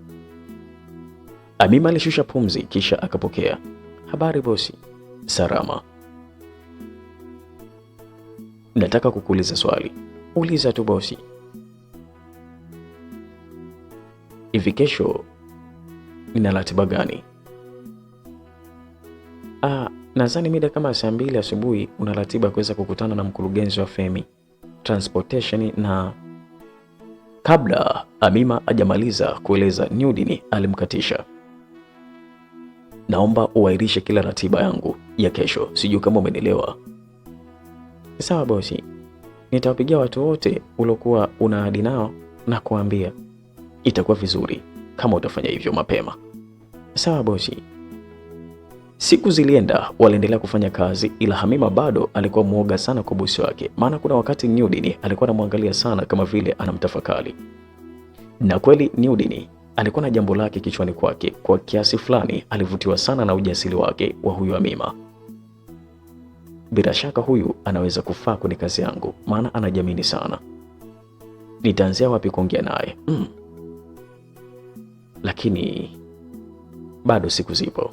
Amima alishusha pumzi kisha akapokea. Habari bosi. Salama. Nataka kukuuliza swali. Uliza tu bosi. Hivi kesho nina ratiba gani? Nadhani mida kama saa 2 asubuhi una ratiba kuweza kukutana na mkurugenzi wa Femi Transportation. Na kabla Amima hajamaliza kueleza, Nurdin alimkatisha. Naomba uairishe kila ratiba yangu ya kesho, sijui kama umenielewa. Sawa bosi, nitawapigia watu wote uliokuwa una ahadi nao na kuambia. Itakuwa vizuri kama utafanya hivyo mapema. Sawa bosi. Siku zilienda, waliendelea kufanya kazi, ila Amima bado alikuwa muoga sana kwa bosi wake, maana kuna wakati Nurdin alikuwa anamwangalia sana kama vile anamtafakari. Na kweli Nurdin alikuwa na jambo lake kichwani kwake. Kwa kiasi fulani alivutiwa sana na ujasiri wake wa huyu Amima. Bila shaka huyu anaweza kufaa kwenye kazi yangu, maana anajiamini sana. Nitaanzia wapi kuongea naye? Lakini bado siku zipo,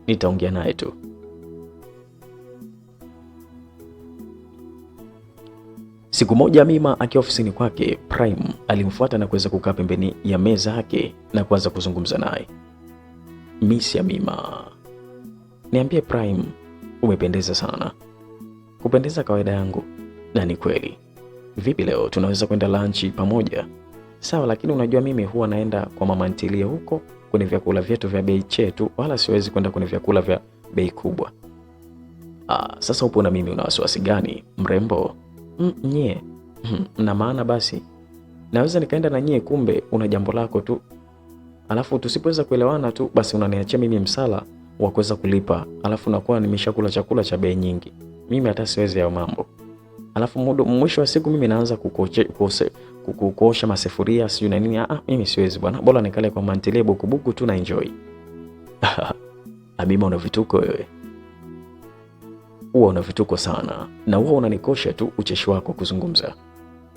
nitaongea naye tu. Siku moja Amima akiwa ofisini kwake, Prime alimfuata na kuweza kukaa pembeni ya meza yake na kuanza kuzungumza naye. Miss Amima, niambie Prime, umependeza sana. Kupendeza kawaida yangu. Na ni kweli. Vipi leo tunaweza kwenda lunch pamoja? Sawa, lakini unajua mimi huwa naenda kwa mama ntilie huko kwenye vyakula vyetu vya bei chetu, wala siwezi kwenda kwenye vyakula vya bei kubwa. Sasa upo na mimi, una wasiwasi gani mrembo? Nyie. Na maana basi naweza nikaenda na nyie, kumbe una jambo lako tu. Alafu tusipoweza kuelewana tu, basi unaniachia mimi msala wa kuweza kulipa, alafu nakuwa nimeshakula chakula cha bei nyingi. Mimi hata siwezi hayo mambo. Alafu mwisho wa siku mimi naanza kukuosha masefuria sio na nini. Mimi siwezi bwana, bora nikale kwa mantilie bukubuku tu na enjoy. Amima, una vituko wewe. Huwa una vituko sana, na huwa unanikosha tu ucheshi wako kuzungumza.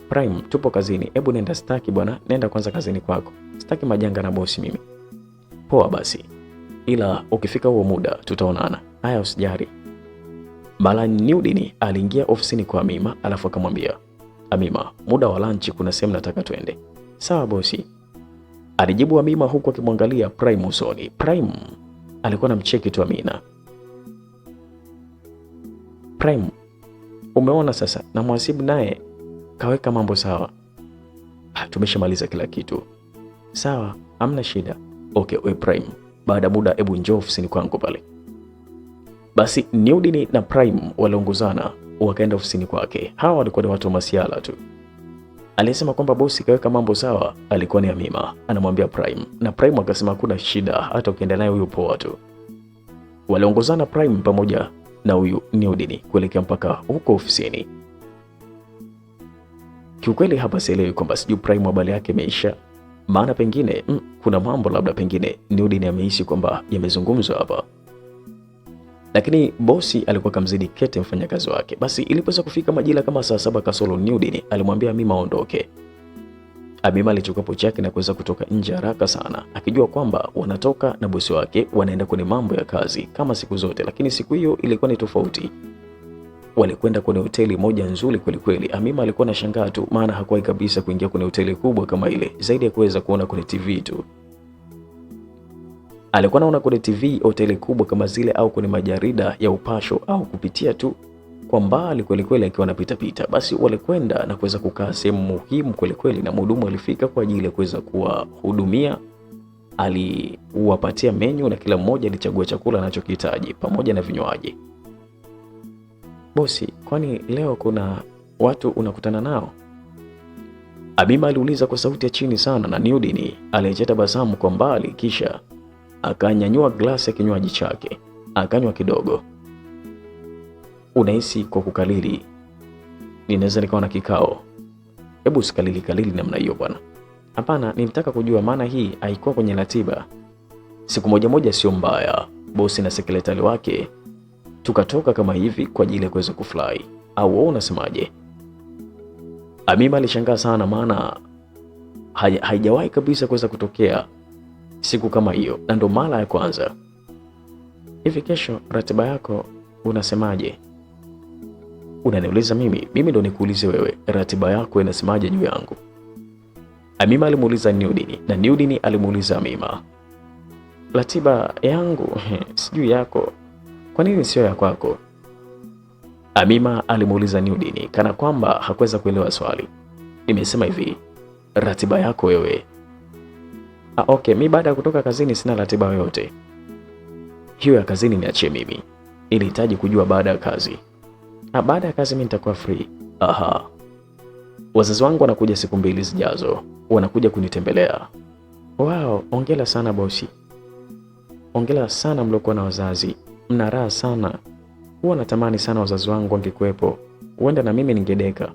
Prime, tupo kazini, hebu nenda. Staki bwana, nenda kwanza kazini kwako. Staki majanga na bosi mimi. Poa basi, ila ukifika huo muda tutaonana. Haya, usijari. Mara Nurdin aliingia ofisini kwa Amima, alafu akamwambia, Amima, muda wa lunch kuna sehemu nataka twende. Sawa bosi, alijibu Amima huku akimwangalia Prime usoni. Prime alikuwa anamcheki tu Amina. Prime, umeona sasa, na mhasibu naye kaweka mambo sawa. Tumeshamaliza kila kitu. Sawa, hamna shida. Okay, we Prime, baada muda hebu njoo ofisini kwangu pale. Basi Nurdin na Prime waliongozana wakaenda ofisini kwake. Hawa walikuwa ni watu wa masiala tu. Alisema kwamba bosi kaweka mambo sawa, alikuwa ni Amima anamwambia Prime, na Prime akasema kuna shida, hata ukienda naye huyo poa tu. Waliongozana Prime pamoja na huyu Nurdin kuelekea mpaka huko ofisini. Kiukweli hapa sielewi kwamba sijui Prime habari yake imeisha maana pengine kuna mambo labda pengine Nurdin amehisi kwamba yamezungumzwa hapa, lakini bosi alikuwa kamzidi kete mfanyakazi wake. Basi ilipoweza kufika majira kama saa 7 kasoro, Nurdin alimwambia Amima aondoke. Amima alichukua pochi yake na kuweza kutoka nje haraka sana, akijua kwamba wanatoka na bosi wake wanaenda kwenye mambo ya kazi kama siku zote, lakini siku hiyo ilikuwa ni tofauti. Walikwenda kwenye hoteli moja nzuri kweli kweli. Amima alikuwa anashangaa tu, maana hakuwahi kabisa kuingia kwenye hoteli kubwa kama ile, zaidi ya kuweza kuona kwenye TV tu. Alikuwa anaona kwenye TV hoteli kubwa kama zile au kwenye majarida ya upasho au kupitia tu kwa mbali kweli kweli akiwa anapita pita. Basi walikwenda na kuweza kukaa sehemu muhimu kweli kweli, na mhudumu alifika kwa ajili ya kuweza kuwahudumia. Aliwapatia menyu na kila mmoja alichagua chakula anachokihitaji pamoja na vinywaji. Bosi, kwani leo kuna watu unakutana nao? Amima aliuliza kwa sauti ya chini sana, na Nurdin aliacha tabasamu kwa mbali, kisha akanyanyua glasi ya kinywaji chake akanywa kidogo. Unahisi kwa kukalili ninaweza nikawa na kikao? Hebu usikalili namna hiyo bwana. Hapana, nilitaka kujua, maana hii haikuwa kwenye ratiba. Siku moja sio mbaya. Bosi na sekretari wake tukatoka kama hivi kwa ajili ya kuweza kufly, au wewe unasemaje? Amima alishangaa sana, maana haijawahi kabisa kuweza kutokea siku kama hiyo, na ndo mara ya kwanza. Hivi kesho ratiba yako unasemaje? Unaniuliza mimi? Mimi ndo nikuulize wewe, ratiba yako inasemaje juu yangu? Amima alimuuliza Nurdin na Nurdin alimuuliza Amima. Ratiba yangu sijui yako. Kwa nini sio ya kwako? Amima alimuuliza Nurdin kana kwamba hakuweza kuelewa swali. Nimesema hivi, ratiba yako wewe. Okay, mimi baada ya kutoka kazini sina ratiba yoyote. Hiyo ya kazini niachie mimi. Nilihitaji kujua baada ya kazi. Baada ya kazi mimi nitakuwa free. Aha. Wazazi wangu wanakuja siku 2 zijazo. Wanakuja kunitembelea. Wow, ongela sana bosi. Ongela sana mliokuwa na wazazi. Mna raha sana. Huwa natamani sana wazazi wangu wangekuwepo. Huenda na mimi ningedeka.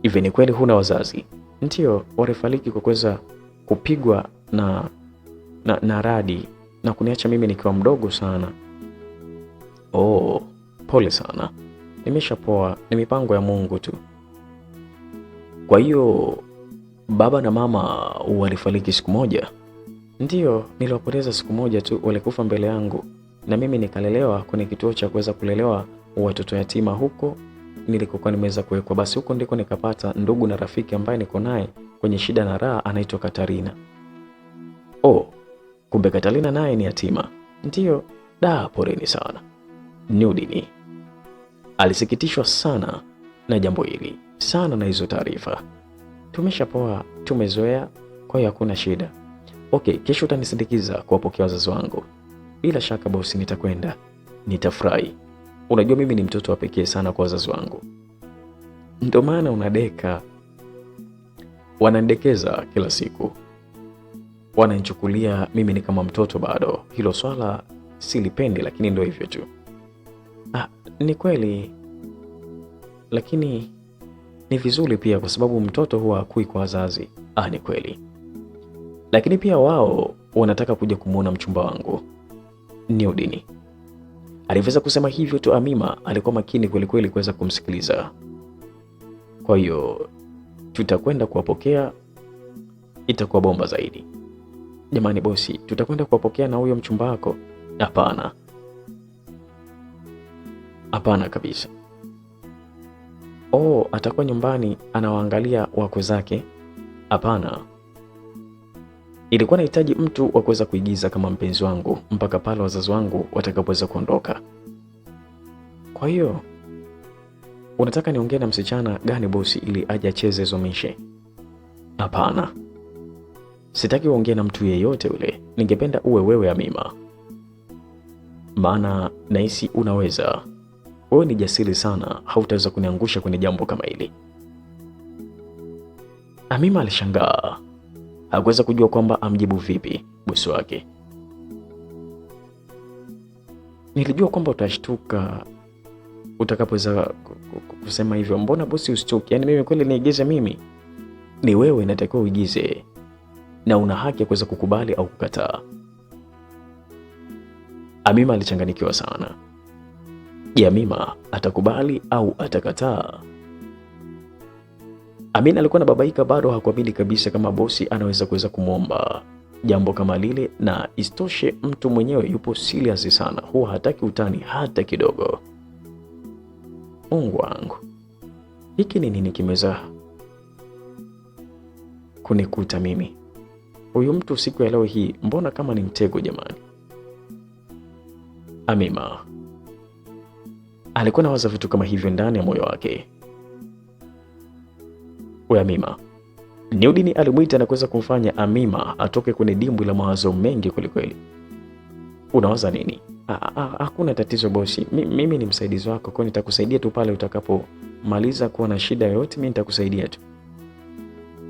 Hivi ni kweli huna wazazi? Ndio, walifariki kwa kuweza kupigwa na radi na kuniacha mimi nikiwa mdogo sana. Oh, pole sana. Nimeshapoa, ni mipango ya Mungu tu. Kwa hiyo baba na mama walifariki siku moja? Ndio, niliwapoteza siku moja tu, walikufa mbele yangu na mimi nikalelewa kwenye kituo cha kuweza kulelewa watoto yatima huko nilikokuwa nimeweza kuwekwa. Basi huko ndiko nikapata ndugu na rafiki ambaye niko naye kwenye shida na raha, anaitwa Katarina. Oh, kumbe Katarina naye ni yatima? Ndio. Poleni sana. Nurdin alisikitishwa sana na jambo hili, sana na hizo taarifa. Tumeshapoa, tumezoea, kwa hiyo hakuna shida. Okay, kesho utanisindikiza kuwapokea wazazi wangu? Bila shaka bosi, nitakwenda. Nitafurahi. Unajua mimi ni mtoto wa pekee sana kwa wazazi wangu. Ndio maana unadeka. Wanandekeza kila siku. Wananichukulia mimi ni kama mtoto bado. Hilo swala silipendi, lakini ndio hivyo tu. Ni kweli. Lakini ni vizuri pia kwa sababu mtoto huwa hakui kwa wazazi. Ni kweli. Lakini pia wao wanataka kuja kumuona mchumba wangu. Nurdin aliweza kusema hivyo tu. Amima alikuwa makini kweli kweli kuweza kumsikiliza. Kwa hiyo tutakwenda kuwapokea, itakuwa bomba zaidi. Jamani bosi, tutakwenda kuwapokea na huyo mchumba wako? Hapana. Hapana kabisa. Oh, atakuwa nyumbani anawaangalia wako zake? Hapana. Ilikuwa nahitaji mtu wa kuweza kuigiza kama mpenzi wangu mpaka pale wazazi wangu watakapoweza kuondoka. Kwa hiyo unataka niongee na msichana gani bosi ili aje acheze hizo mishe? Hapana. Sitaki uongee na mtu yeyote ule. Ningependa uwe wewe Amima. Maana nahisi unaweza. Wewe ni jasiri sana, hautaweza kuniangusha kwenye jambo kama hili. Amima alishangaa. Hakuweza kujua kwamba amjibu vipi bosi wake. Nilijua kwamba utashtuka utakapoweza kusema hivyo. Mbona bosi usitoki? Yaani mimi kweli niigize mimi? Ni wewe inatakiwa uigize. na una haki ya kuweza kukubali au kukataa. Amima alichanganyikiwa sana. Je, Amima atakubali au atakataa? Amina alikuwa anababaika, bado hakuamini kabisa kama bosi anaweza kumwomba jambo kama lile, na istoshe mtu mwenyewe yupo serious sana, huwa hataki utani hata kidogo. Mungu wangu, hiki ni nini kimeza kunikuta mimi? Huyu mtu siku ya leo hii mbona kama ni mtego jamani? Amima alikuwa anawaza vitu kama hivyo ndani ya moyo wake. We Amima, Nurdin alimwita na kuweza kumfanya Amima atoke kwenye dimbwi la mawazo mengi kwelikweli. Unawaza nini? Hakuna tatizo bosi, mimi ni msaidizi wako, kwa nitakusaidia tu pale utakapomaliza kuwa na shida yoyote, mimi nitakusaidia tu.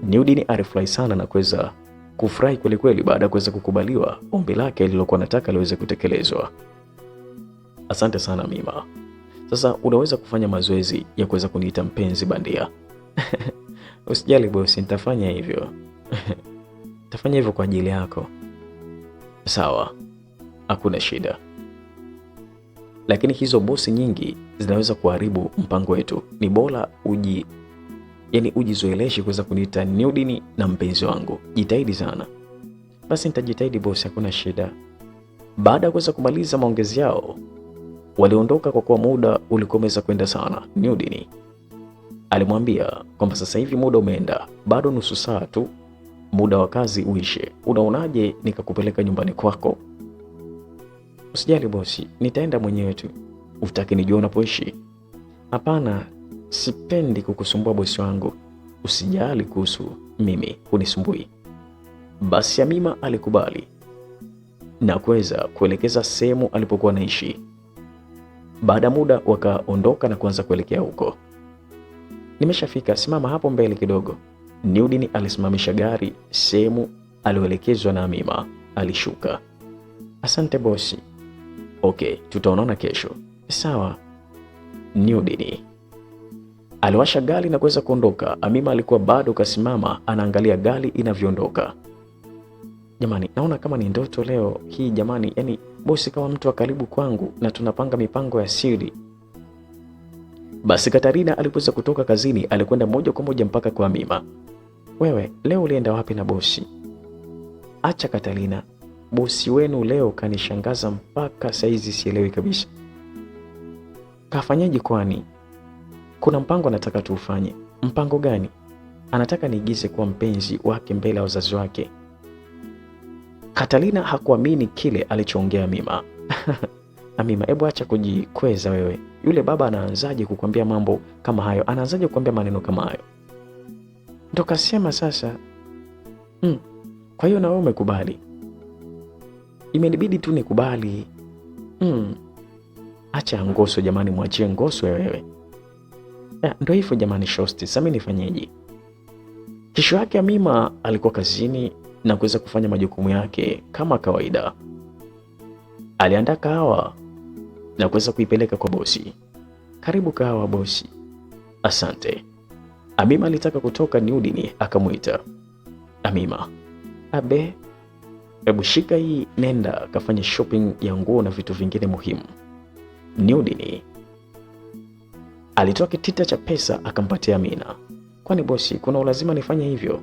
Nurdin alifurahi sana na kuweza kufurahi kwelikweli baada ya kuweza kukubaliwa ombi lake lililokuwa nataka liweze kutekelezwa. Asante sana Amima. Sasa unaweza kufanya mazoezi ya kuweza kuniita mpenzi bandia. Usijali bosi, nitafanya hivyo. Nitafanya hivyo kwa ajili yako. Sawa, hakuna shida. Lakini hizo nyingi zinaweza kuharibu mpango wetu. Ni bora ujizoeleshe kuweza kuniita Nurdin na mpenzi wangu. Jitahidi sana. Basi nitajitahidi bosi, hakuna shida. Baada ya kuweza kumaliza maongezi yao, waliondoka kwa kuwa muda ulikuwa umeweza kwenda sana. Nurdin alimwambia kwamba sasa hivi muda umeenda, bado nusu saa tu muda wa kazi uishe. Unaonaje nikakupeleka nyumbani kwako? Usijali bosi, nitaenda mwenyewe tu. Utaki nijue unapoishi? Hapana, sipendi kukusumbua bosi wangu. Usijali kuhusu mimi, unisumbui. Basi Amima alikubali na kuweza kuelekeza sehemu alipokuwa naishi. Baada muda wakaondoka na kuanza kuelekea huko. Nimeshafika, simama hapo mbele kidogo. Nurdin alisimamisha gari sehemu alioelekezwa na Amima. Alishuka. Asante bosi. Okay, tutaonana kesho. Sawa. Nurdin aliwasha gari na kuweza kuondoka. Amima alikuwa bado kasimama anaangalia gari inavyoondoka. Jamani, naona kama ni ndoto leo hii jamani, yani bosi kama mtu wa karibu kwangu na tunapanga mipango ya siri. Basi Katarina alipoweza kutoka kazini alikwenda moja kwa moja mpaka kwa Amima. Wewe, leo ulienda wapi na bosi? Acha Katarina, bosi wenu leo kanishangaza mpaka saizi sielewi kabisa. Kafanyaje kwani? Kuna mpango anataka tuufanye. Mpango gani? Anataka niigize kuwa mpenzi wake mbele ya wazazi wake. Katarina hakuamini kile alichoongea Amima. Amima, hebu acha kujikweza wewe. Yule baba anaanzaje kukwambia mambo kama hayo? Anaanzaje kukwambia maneno kama hayo? Ndo kasema sasa. Kwa hiyo na wewe umekubali? Imenibidi tu nikubali. Acha Ngoso jamani, mwachie Ngoso wewe. Ndo hivyo jamani shosti, sasa mimi nifanyeje? Kesho yake Amima alikuwa kazini na kuweza kufanya majukumu yake kama kawaida. Aliandaa kahawa na kuweza kuipeleka kwa bosi. Karibu kahawa bosi. Asante. Amima alitaka kutoka, Nurdin akamuita. Amima, abe, hebu shika hii, nenda kafanya shopping ya nguo na vitu vingine muhimu. Nurdin alitoa kitita cha pesa akampatia Amina. Kwani bosi, kuna ulazima nifanye hivyo?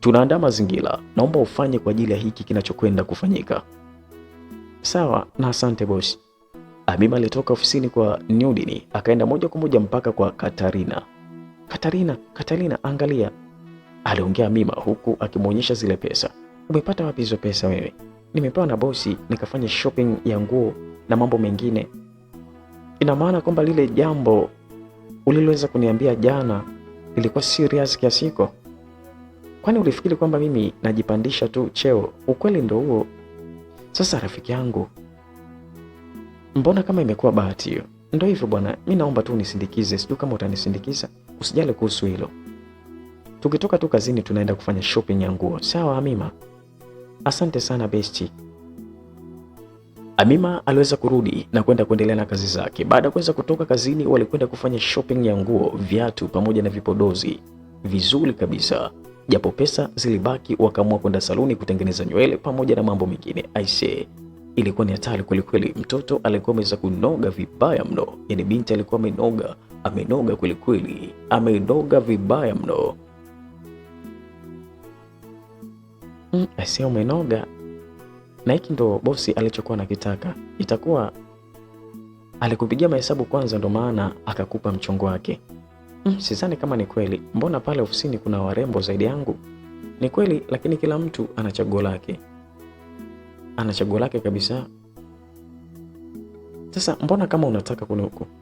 Tunaandaa mazingira, naomba ufanye kwa ajili ya hiki kinachokwenda kufanyika. Sawa na asante bosi. Amima alitoka ofisini kwa Nurdin akaenda moja kwa moja mpaka kwa Katarina. Katarina, angalia, aliongea Amima huku akimwonyesha zile pesa. Umepata wapi hizo pesa wewe? Nimepewa na bosi nikafanya shopping ya nguo na mambo mengine. Ina maana kwamba lile jambo uliloweza kuniambia jana lilikuwa serious kiasi hiko? Kwani ulifikiri kwamba mimi najipandisha tu cheo? Ukweli ndo huo. Sasa rafiki yangu, mbona kama imekuwa bahati hiyo? Ndo hivyo bwana, mimi naomba tu unisindikize, sijui kama utanisindikiza. Usijali kuhusu hilo. Tukitoka tu kazini tunaenda kufanya shopping ya nguo. Sawa Amima? Asante sana besti. Amima aliweza kurudi na kuendelea na kazi zake. Baada ya kuweza kutoka kazini, walikwenda kufanya shopping ya nguo, viatu pamoja na vipodozi vizuri kabisa. japo pesa zilibaki, wakaamua kwenda saluni kutengeneza nywele pamoja na mambo mengine. Aisee, ilikuwa ni hatari kweli kweli. Mtoto alikuwa ameweza kunoga vibaya mno, yani binti alikuwa amenoga kweli kweli, amenoga vibaya mno. Aisee, umenoga. Na hiki ndo bosi alichokuwa anakitaka. Itakuwa alikupigia mahesabu kwanza, ndo maana akakupa mchongo wake. Sidhani kama ni kweli. Mbona pale ofisini kuna warembo zaidi yangu? Ni kweli, lakini kila mtu ana chaguo lake. Ana chaguo lake kabisa. Sasa mbona kama unataka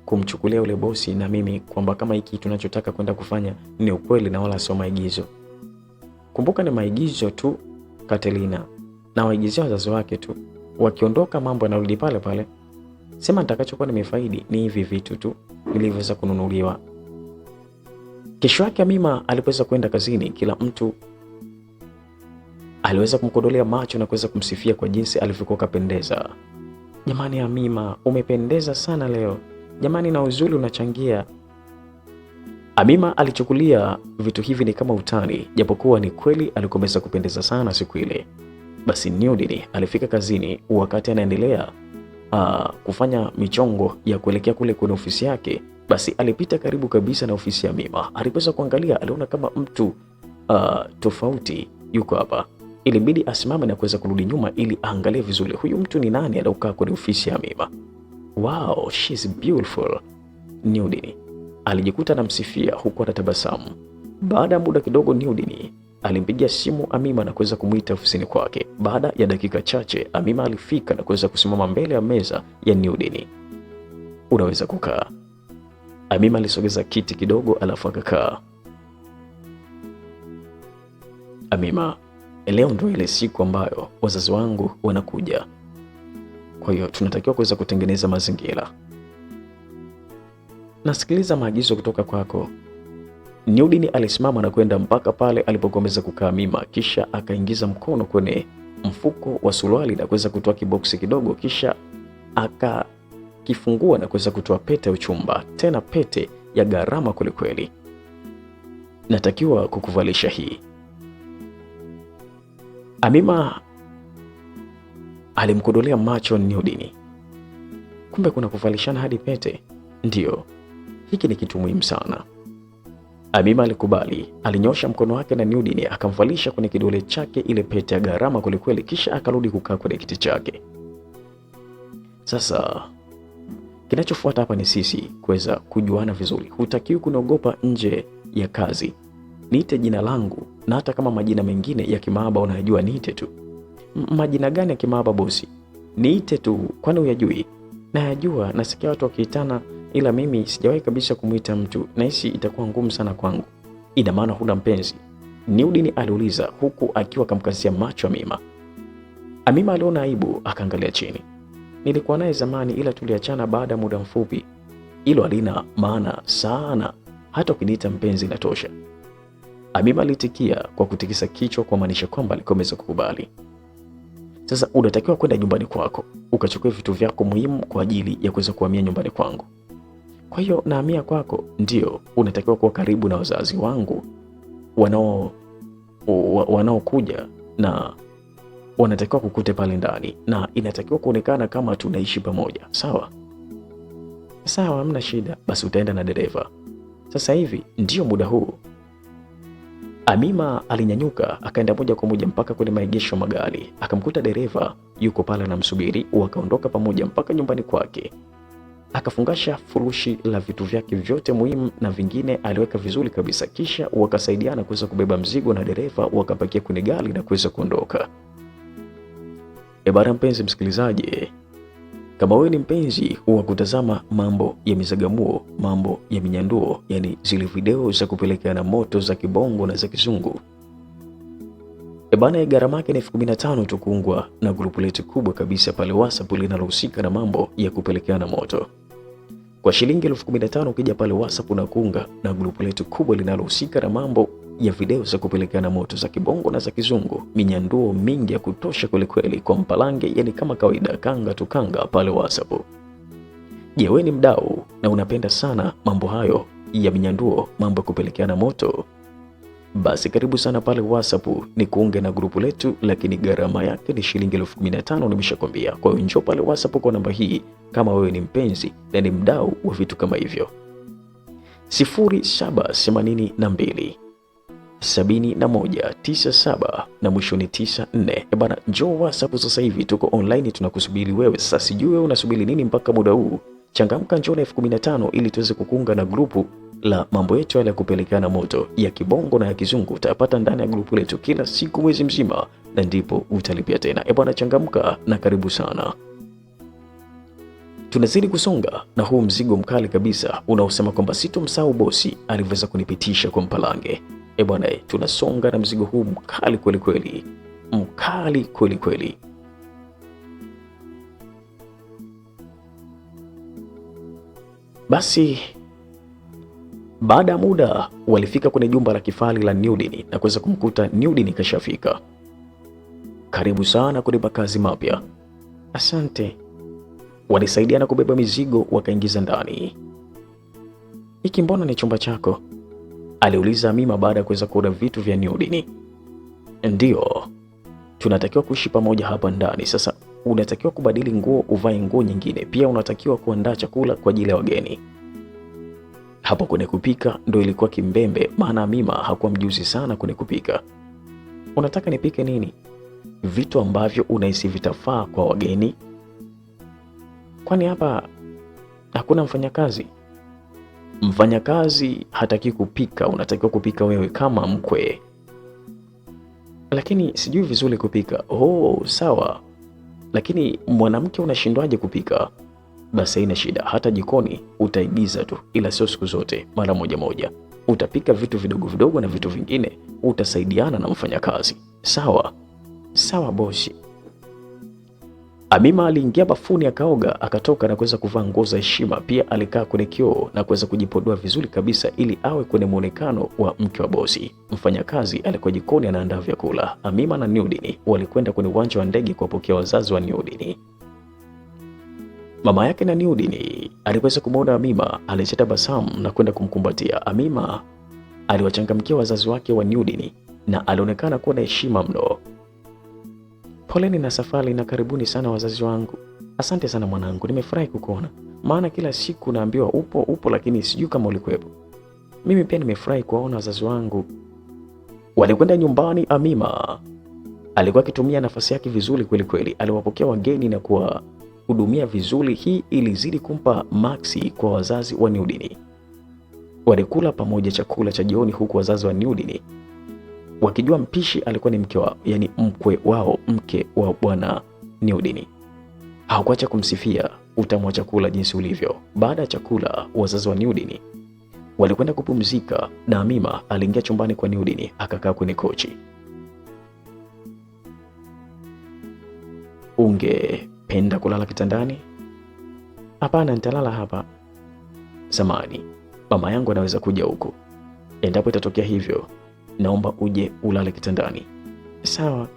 kumchukulia ule bosi na mimi kwamba kama hiki tunachotaka kwenda kufanya ni ukweli na wala sio maigizo. Kumbuka ni maigizo tu, Katelina. Na waigizia wazazi wake tu. Wakiondoka mambo yanarudi pale pale. Sema nitakachokuwa nimefaidi ni hivi vitu tu nilivyoweza kununuliwa. Kesho yake Amima alipoweza kwenda kazini, kila mtu aliweza kumkodolea macho na kuweza kumsifia kwa jinsi alivyokuwa kapendeza. Jamani Amima, umependeza sana leo. Jamani, na uzuri unachangia. Amima alichukulia vitu hivi ni kama utani, japokuwa ni kweli alikuwa ameweza kupendeza sana siku ile. Basi Nurdin alifika kazini wakati anaendelea kufanya michongo ya kuelekea kule kwenye ofisi yake. Basi alipita karibu kabisa na ofisi ya Amima. Alipoweza kuangalia, aliona kama mtu tofauti yuko hapa. Ilibidi asimame na kuweza kurudi nyuma ili aangalie vizuri huyu mtu ni nani anaokaa kwenye ofisi ya Amima. Wow, she's beautiful. Nurdin alijikuta anamsifia huku anatabasamu. Baada ya muda kidogo, Nurdin alimpigia simu Amima na kuweza kumuita ofisini kwake. Baada ya dakika chache, Amima alifika na kuweza kusimama mbele ya meza ya Nurdin. Unaweza kukaa. Amima alisogeza kiti kidogo alafu akakaa. Amima, leo ndio ile siku ambayo wazazi wangu wanakuja. Kwa hiyo tunatakiwa kuweza kutengeneza mazingira. Nasikiliza maagizo kutoka kwako. Nurdin alisimama na kwenda mpaka pale alipokuwa ameweza kukaa Amima, kisha akaingiza mkono kwenye mfuko wa suruali na kuweza kutoa kiboksi kidogo, kisha akakifungua na kuweza kutoa pete ya uchumba, tena pete ya gharama kweli kweli. Natakiwa kukuvalisha hii. Amima alimkodolea macho Nurdin. Kumbe kuna kuvalishana hadi pete? Ndiyo, hiki ni kitu muhimu sana. Amima alikubali, alinyosha mkono wake na Nurdin akamvalisha kwenye kidole chake ile pete ya gharama kwelikweli, kisha akarudi kukaa kwenye kiti chake. Sasa kinachofuata hapa ni sisi kuweza kujuana vizuri. Hutakiwi kuniogopa nje ya kazi. Niite jina langu, na hata kama majina mengine ya kimaaba unayajua niite tu. Majina gani ya kimaaba bosi? Niite tu, kwani uyajui? Nayajua, nasikia watu wakiitana, ila mimi sijawahi kabisa kumuita mtu. Nahisi itakuwa ngumu sana kwangu. Ina maana huna mpenzi? Nurdin aliuliza huku akiwa kamkazia macho Amima. Amima aliona aibu akaangalia chini. Nilikuwa naye zamani, ila tuliachana baada ya muda mfupi. Hilo halina maana sana, hata ukiniita mpenzi inatosha. Amima alitikia kwa kutikisa kichwa kwa maanisha kwamba alikuwa ameweza kukubali. Sasa unatakiwa kwenda nyumbani kwako ukachukua vitu vyako muhimu kwa ajili ya kuweza kuhamia nyumbani kwangu. Kwa hiyo nahamia kwako? Ndio, unatakiwa kuwa karibu na wazazi wangu wanaokuja na wanatakiwa kukute pale ndani, na inatakiwa kuonekana kama tunaishi pamoja. Sawa sawa, hamna shida. Basi utaenda na dereva sasa hivi, ndio muda huu. Amima alinyanyuka akaenda moja kwa moja mpaka kwenye maegesho magari, akamkuta dereva yuko pale anamsubiri. Wakaondoka pamoja mpaka nyumbani kwake. Akafungasha furushi la vitu vyake vyote muhimu na vingine aliweka vizuri kabisa, kisha wakasaidiana kuweza kubeba mzigo na dereva wakapakia kwenye gari na kuweza kuondoka. Bara mpenzi msikilizaji, kama wewe ni mpenzi wa kutazama mambo ya mizagamuo, mambo ya minyanduo, yani zile video za kupelekeana moto za kibongo na za kizungu, bana, gharama yake ni 15,000 tu kuungwa na grupu letu kubwa kabisa pale WhatsApp linalohusika na mambo ya kupelekeana moto. Kwa shilingi 15,000 ukija pale WhatsApp na kuunga na grupu letu kubwa linalohusika na mambo ya video za kupelekeana moto za kibongo na za kizungu, minyanduo mingi ya kutosha kweli kweli kwa mpalange, yani kama kawaida, kanga tukanga pale WhatsApp. Je, wewe ni mdau na unapenda sana mambo hayo ya minyanduo, mambo ya kupelekeana moto? Basi karibu sana pale WhatsApp ni kuunge na grupu letu, lakini gharama yake ni shilingi 15,000 nimeshakwambia. Kwa hiyo njoo pale WhatsApp kwa namba hii kama wewe ni mpenzi na ni mdau wa vitu kama hivyo. 0782 7197 na mwisho ni 94. Bana, njoo WhatsApp sasa hivi, tuko online tunakusubiri wewe. Sasa sijui wewe unasubiri nini mpaka muda huu? Changamka, njoo na 15,000 ili tuweze kukunga na grupu la mambo yetu yale ya kupelekana moto ya kibongo na ya kizungu. Utapata ndani ya grupu letu kila siku mwezi mzima, na ndipo utalipia tena. Bwana, changamka na karibu sana. Tunazidi kusonga na huu mzigo mkali kabisa unaosema kwamba sitomsahau bosi alivyoweza kunipitisha kwa mpalange. Bwana, tunasonga na mzigo huu mkali kweli kweli, mkali kweli kweli. Basi baada ya muda walifika kwenye jumba la kifahari la Nurdin na kuweza kumkuta Nurdin kashafika. Karibu sana kwenye makazi mapya. Asante. Walisaidiana kubeba mizigo wakaingiza ndani. Hiki mbona ni chumba chako? Aliuliza Amima baada ya kuweza kuona vitu vya Nurdin. Ndio, tunatakiwa kuishi pamoja hapa ndani. Sasa unatakiwa kubadili nguo uvae nguo nyingine. Pia unatakiwa kuandaa chakula kwa ajili ya wageni. Hapo kwenye kupika ndo ilikuwa kimbembe, maana Amima hakuwa mjuzi sana kwenye kupika. Unataka nipike nini? Vitu ambavyo unahisi vitafaa kwa wageni? Kwani hapa hakuna mfanyakazi? Mfanyakazi hataki kupika, unatakiwa kupika wewe kama mkwe. Lakini sijui vizuri kupika. Oh, sawa. Lakini mwanamke unashindwaje kupika? Basi haina shida, hata jikoni utaigiza tu, ila sio siku zote, mara moja moja. Utapika vitu vidogo vidogo na vitu vingine utasaidiana na mfanyakazi. Sawa? Sawa bosi. Amima aliingia bafuni akaoga, akatoka na kuweza kuvaa nguo za heshima. Pia alikaa kwenye kioo na kuweza kujipodoa vizuri kabisa ili awe kwenye muonekano wa mke wa bosi. Mfanyakazi alikuwa jikoni anaandaa vyakula. Amima na Nurdin walikwenda kwenye uwanja wa ndege kuwapokea wazazi wa Nurdin. Mama yake na Nurdin aliweza kumwona Amima, alicheka tabasamu na kwenda kumkumbatia. Amima aliwachangamkia wazazi wake wa Nurdin na alionekana kuwa na heshima mno. Poleni na safari na karibuni sana wazazi wangu. Asante sana mwanangu, nimefurahi kukuona. Maana kila siku naambiwa upo lakini sijui kama ulikuwepo. Mimi pia nimefurahi kuwaona wazazi wangu. Walikwenda nyumbani. Amima alikuwa akitumia nafasi yake vizuri kweli kweli. Aliwapokea wageni na kuwahudumia vizuri. Hii ilizidi kumpa maksi kwa wazazi wa Nurdin. Walikula pamoja chakula cha jioni huku wazazi wa Nurdin wakijua mpishi alikuwa ni mke wao, yani mkwe wao, mke wa bwana Nurdin. Hawakuacha kumsifia utamu wa chakula jinsi ulivyo. Baada ya chakula, wazazi wa Nurdin walikwenda kupumzika na Amima aliingia chumbani kwa Nurdin akakaa kwenye kochi. Ungependa kulala kitandani? Hapana, nitalala hapa. Samani, mama yangu anaweza kuja huko. Endapo itatokea hivyo, naomba uje ulale kitandani. Sawa.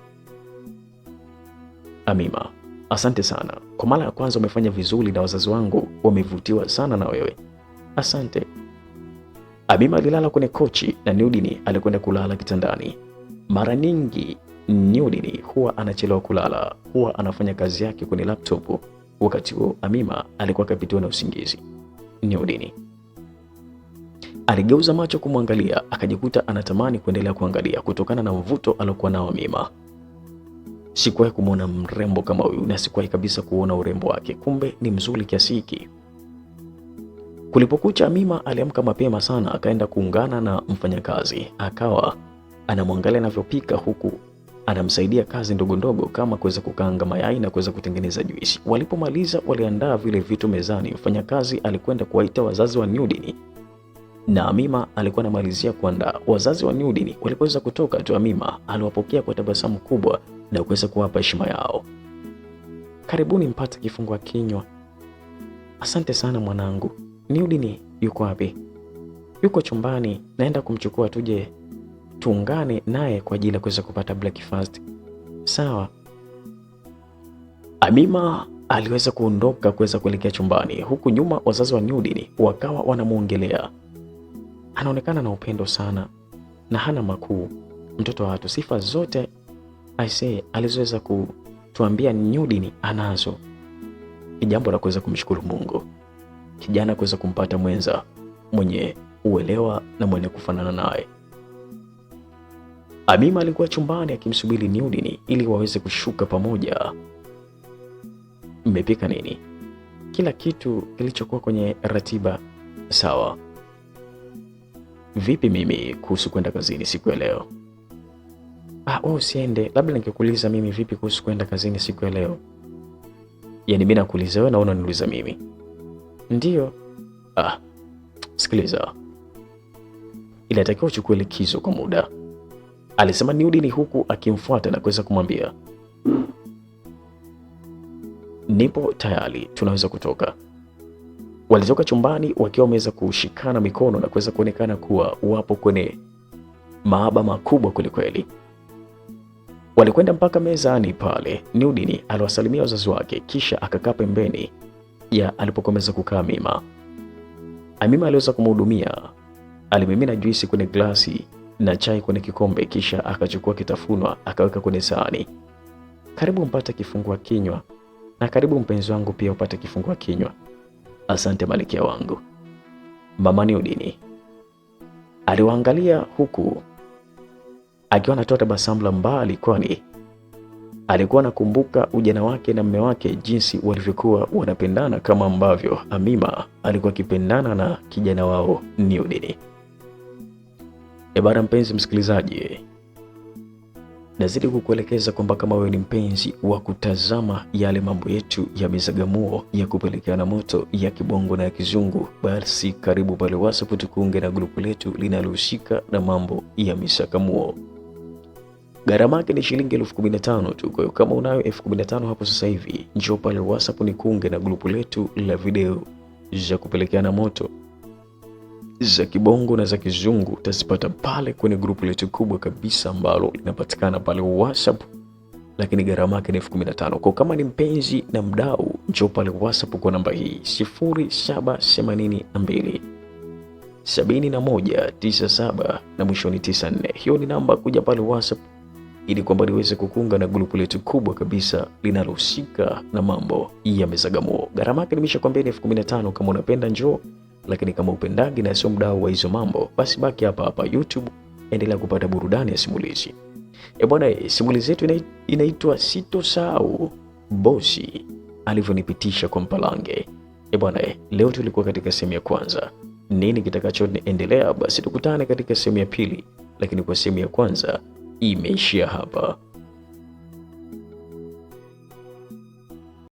Amima, asante sana. Kwa mara ya kwanza umefanya vizuri na wazazi wangu wamevutiwa sana na wewe. Asante. Amima alilala kwenye kochi na Nurdin alikwenda kulala kitandani. Mara nyingi Nurdin huwa anachelewa kulala, huwa anafanya kazi yake kwenye laptop. Wakati huo Amima alikuwa kapitiwa na usingizi. Nurdin aligeuza macho kumwangalia, akajikuta anatamani kuendelea kuangalia kutokana na mvuto aliokuwa nao Amima. Sikuwahi kumwona mrembo kama huyu na sikuwahi kabisa kuona urembo wake. Kumbe ni mzuri kiasi hiki. Kulipokucha, Amima aliamka mapema sana akaenda kuungana na mfanyakazi. Akawa anamwangalia anavyopika huku anamsaidia kazi ndogo ndogo kama kuweza kukaanga mayai na kuweza kutengeneza juisi. Walipomaliza waliandaa vile vitu mezani. Mfanyakazi alikwenda kuwaita wazazi wa Nurdin na Amima alikuwa anamalizia kuandaa. Wazazi wa Nurdin walipoweza kutoka tu, Amima aliwapokea kwa tabasamu kubwa na kuweza kuwapa heshima yao. Karibuni mpate kifungua kinywa. Asante sana mwanangu. Nurdin yuko wapi? Yuko chumbani, naenda kumchukua tuje tuungane naye kwa ajili ya kuweza kupata breakfast. Sawa. Amima aliweza kuondoka kuweza kuelekea chumbani. Huku nyuma wazazi wa Nurdin wakawa wanamuongelea. Anaonekana na upendo sana. na hana makuu. Mtoto wa watu, sifa zote aisee alizoweza kutuambia Nurdin anazo. Ni jambo la kuweza kumshukuru Mungu, kijana kuweza kumpata mwenza mwenye uelewa na mwenye kufanana naye. Amima alikuwa chumbani akimsubiri Nurdin ili waweze kushuka pamoja. Mmepika nini? Kila kitu kilichokuwa kwenye ratiba sawa. Vipi mimi kuhusu kwenda kazini siku ya leo? Usiende, labda ningekuuliza mimi vipi kuhusu kwenda kazini siku ya leo. Yaani mimi nakuuliza wewe na unaniuliza mimi? Ndiyo. Sikiliza. Inatakiwa uchukue likizo kwa muda, alisema Nurdin huku akimfuata na kuweza kumwambia, nipo tayari, tunaweza kutoka. Walitoka chumbani wakiwa wameweza kushikana mikono na kuweza kuonekana kuwa wapo kwenye mahaba makubwa kwelikweli. Walikwenda mpaka mezani pale. Nurdin aliwasalimia wazazi wake kisha akakaa pembeni ya alipokuwa ameweza kukaa Amima. Amima aliweza kumhudumia, alimimina juisi kwenye glasi na chai kwenye kikombe kisha akachukua kitafunwa akaweka kwenye sahani. Karibu mpate kifungua kinywa, na karibu mpenzi wangu pia upate kifungua kinywa. Asante malikia wangu. Mama Nurdin aliwaangalia huku akiwa anatoa tabasamu la mbali, kwani alikuwa anakumbuka ujana wake na mume wake, jinsi walivyokuwa wanapendana kama ambavyo Amima alikuwa akipendana na kijana wao Nurdin. Bwana mpenzi msikilizaji, nazidi kukuelekeza kwamba kama wewe ni mpenzi wa kutazama yale mambo yetu ya misagamuo ya kupelekeana moto ya kibongo na ya kizungu, basi karibu pale WhatsApp tukuunge na grupu letu linalohusika na mambo ya misagamuo. Gharama yake ni shilingi 15,000 tu. Kwa hiyo kama unayo 15,000 hapo sasa hivi, njoo pale WhatsApp ni kuunge na grupu letu la video za kupelekeana moto za kibongo na za kizungu. Utazipata pale kwenye grupu letu kubwa kabisa ambalo linapatikana pale WhatsApp, lakini gharama yake ni 15,000. Kwa kama ni mpenzi na mdau, njoo pale WhatsApp kwa namba hii 0782 7197 na mwisho ni 94. Hiyo ni namba kuja pale WhatsApp ili kwamba niweze kukunga na grupu letu kubwa kabisa linalohusika na mambo ya misagamuo. Gharama yake nimeshakwambia ni 15,000. Kama unapenda njoo, lakini kama upendagi na sio mdau wa hizo mambo, basi baki hapa hapa YouTube, endelea kupata burudani ya simulizi. Bwana, simulizi yetu inaitwa Sitosahau bosi alivyonipitisha kwa mpalange. Bwana, leo tulikuwa katika sehemu ya kwanza. Nini kitakachoendelea? Basi tukutane katika sehemu ya pili, lakini kwa sehemu ya kwanza imeishia hapa.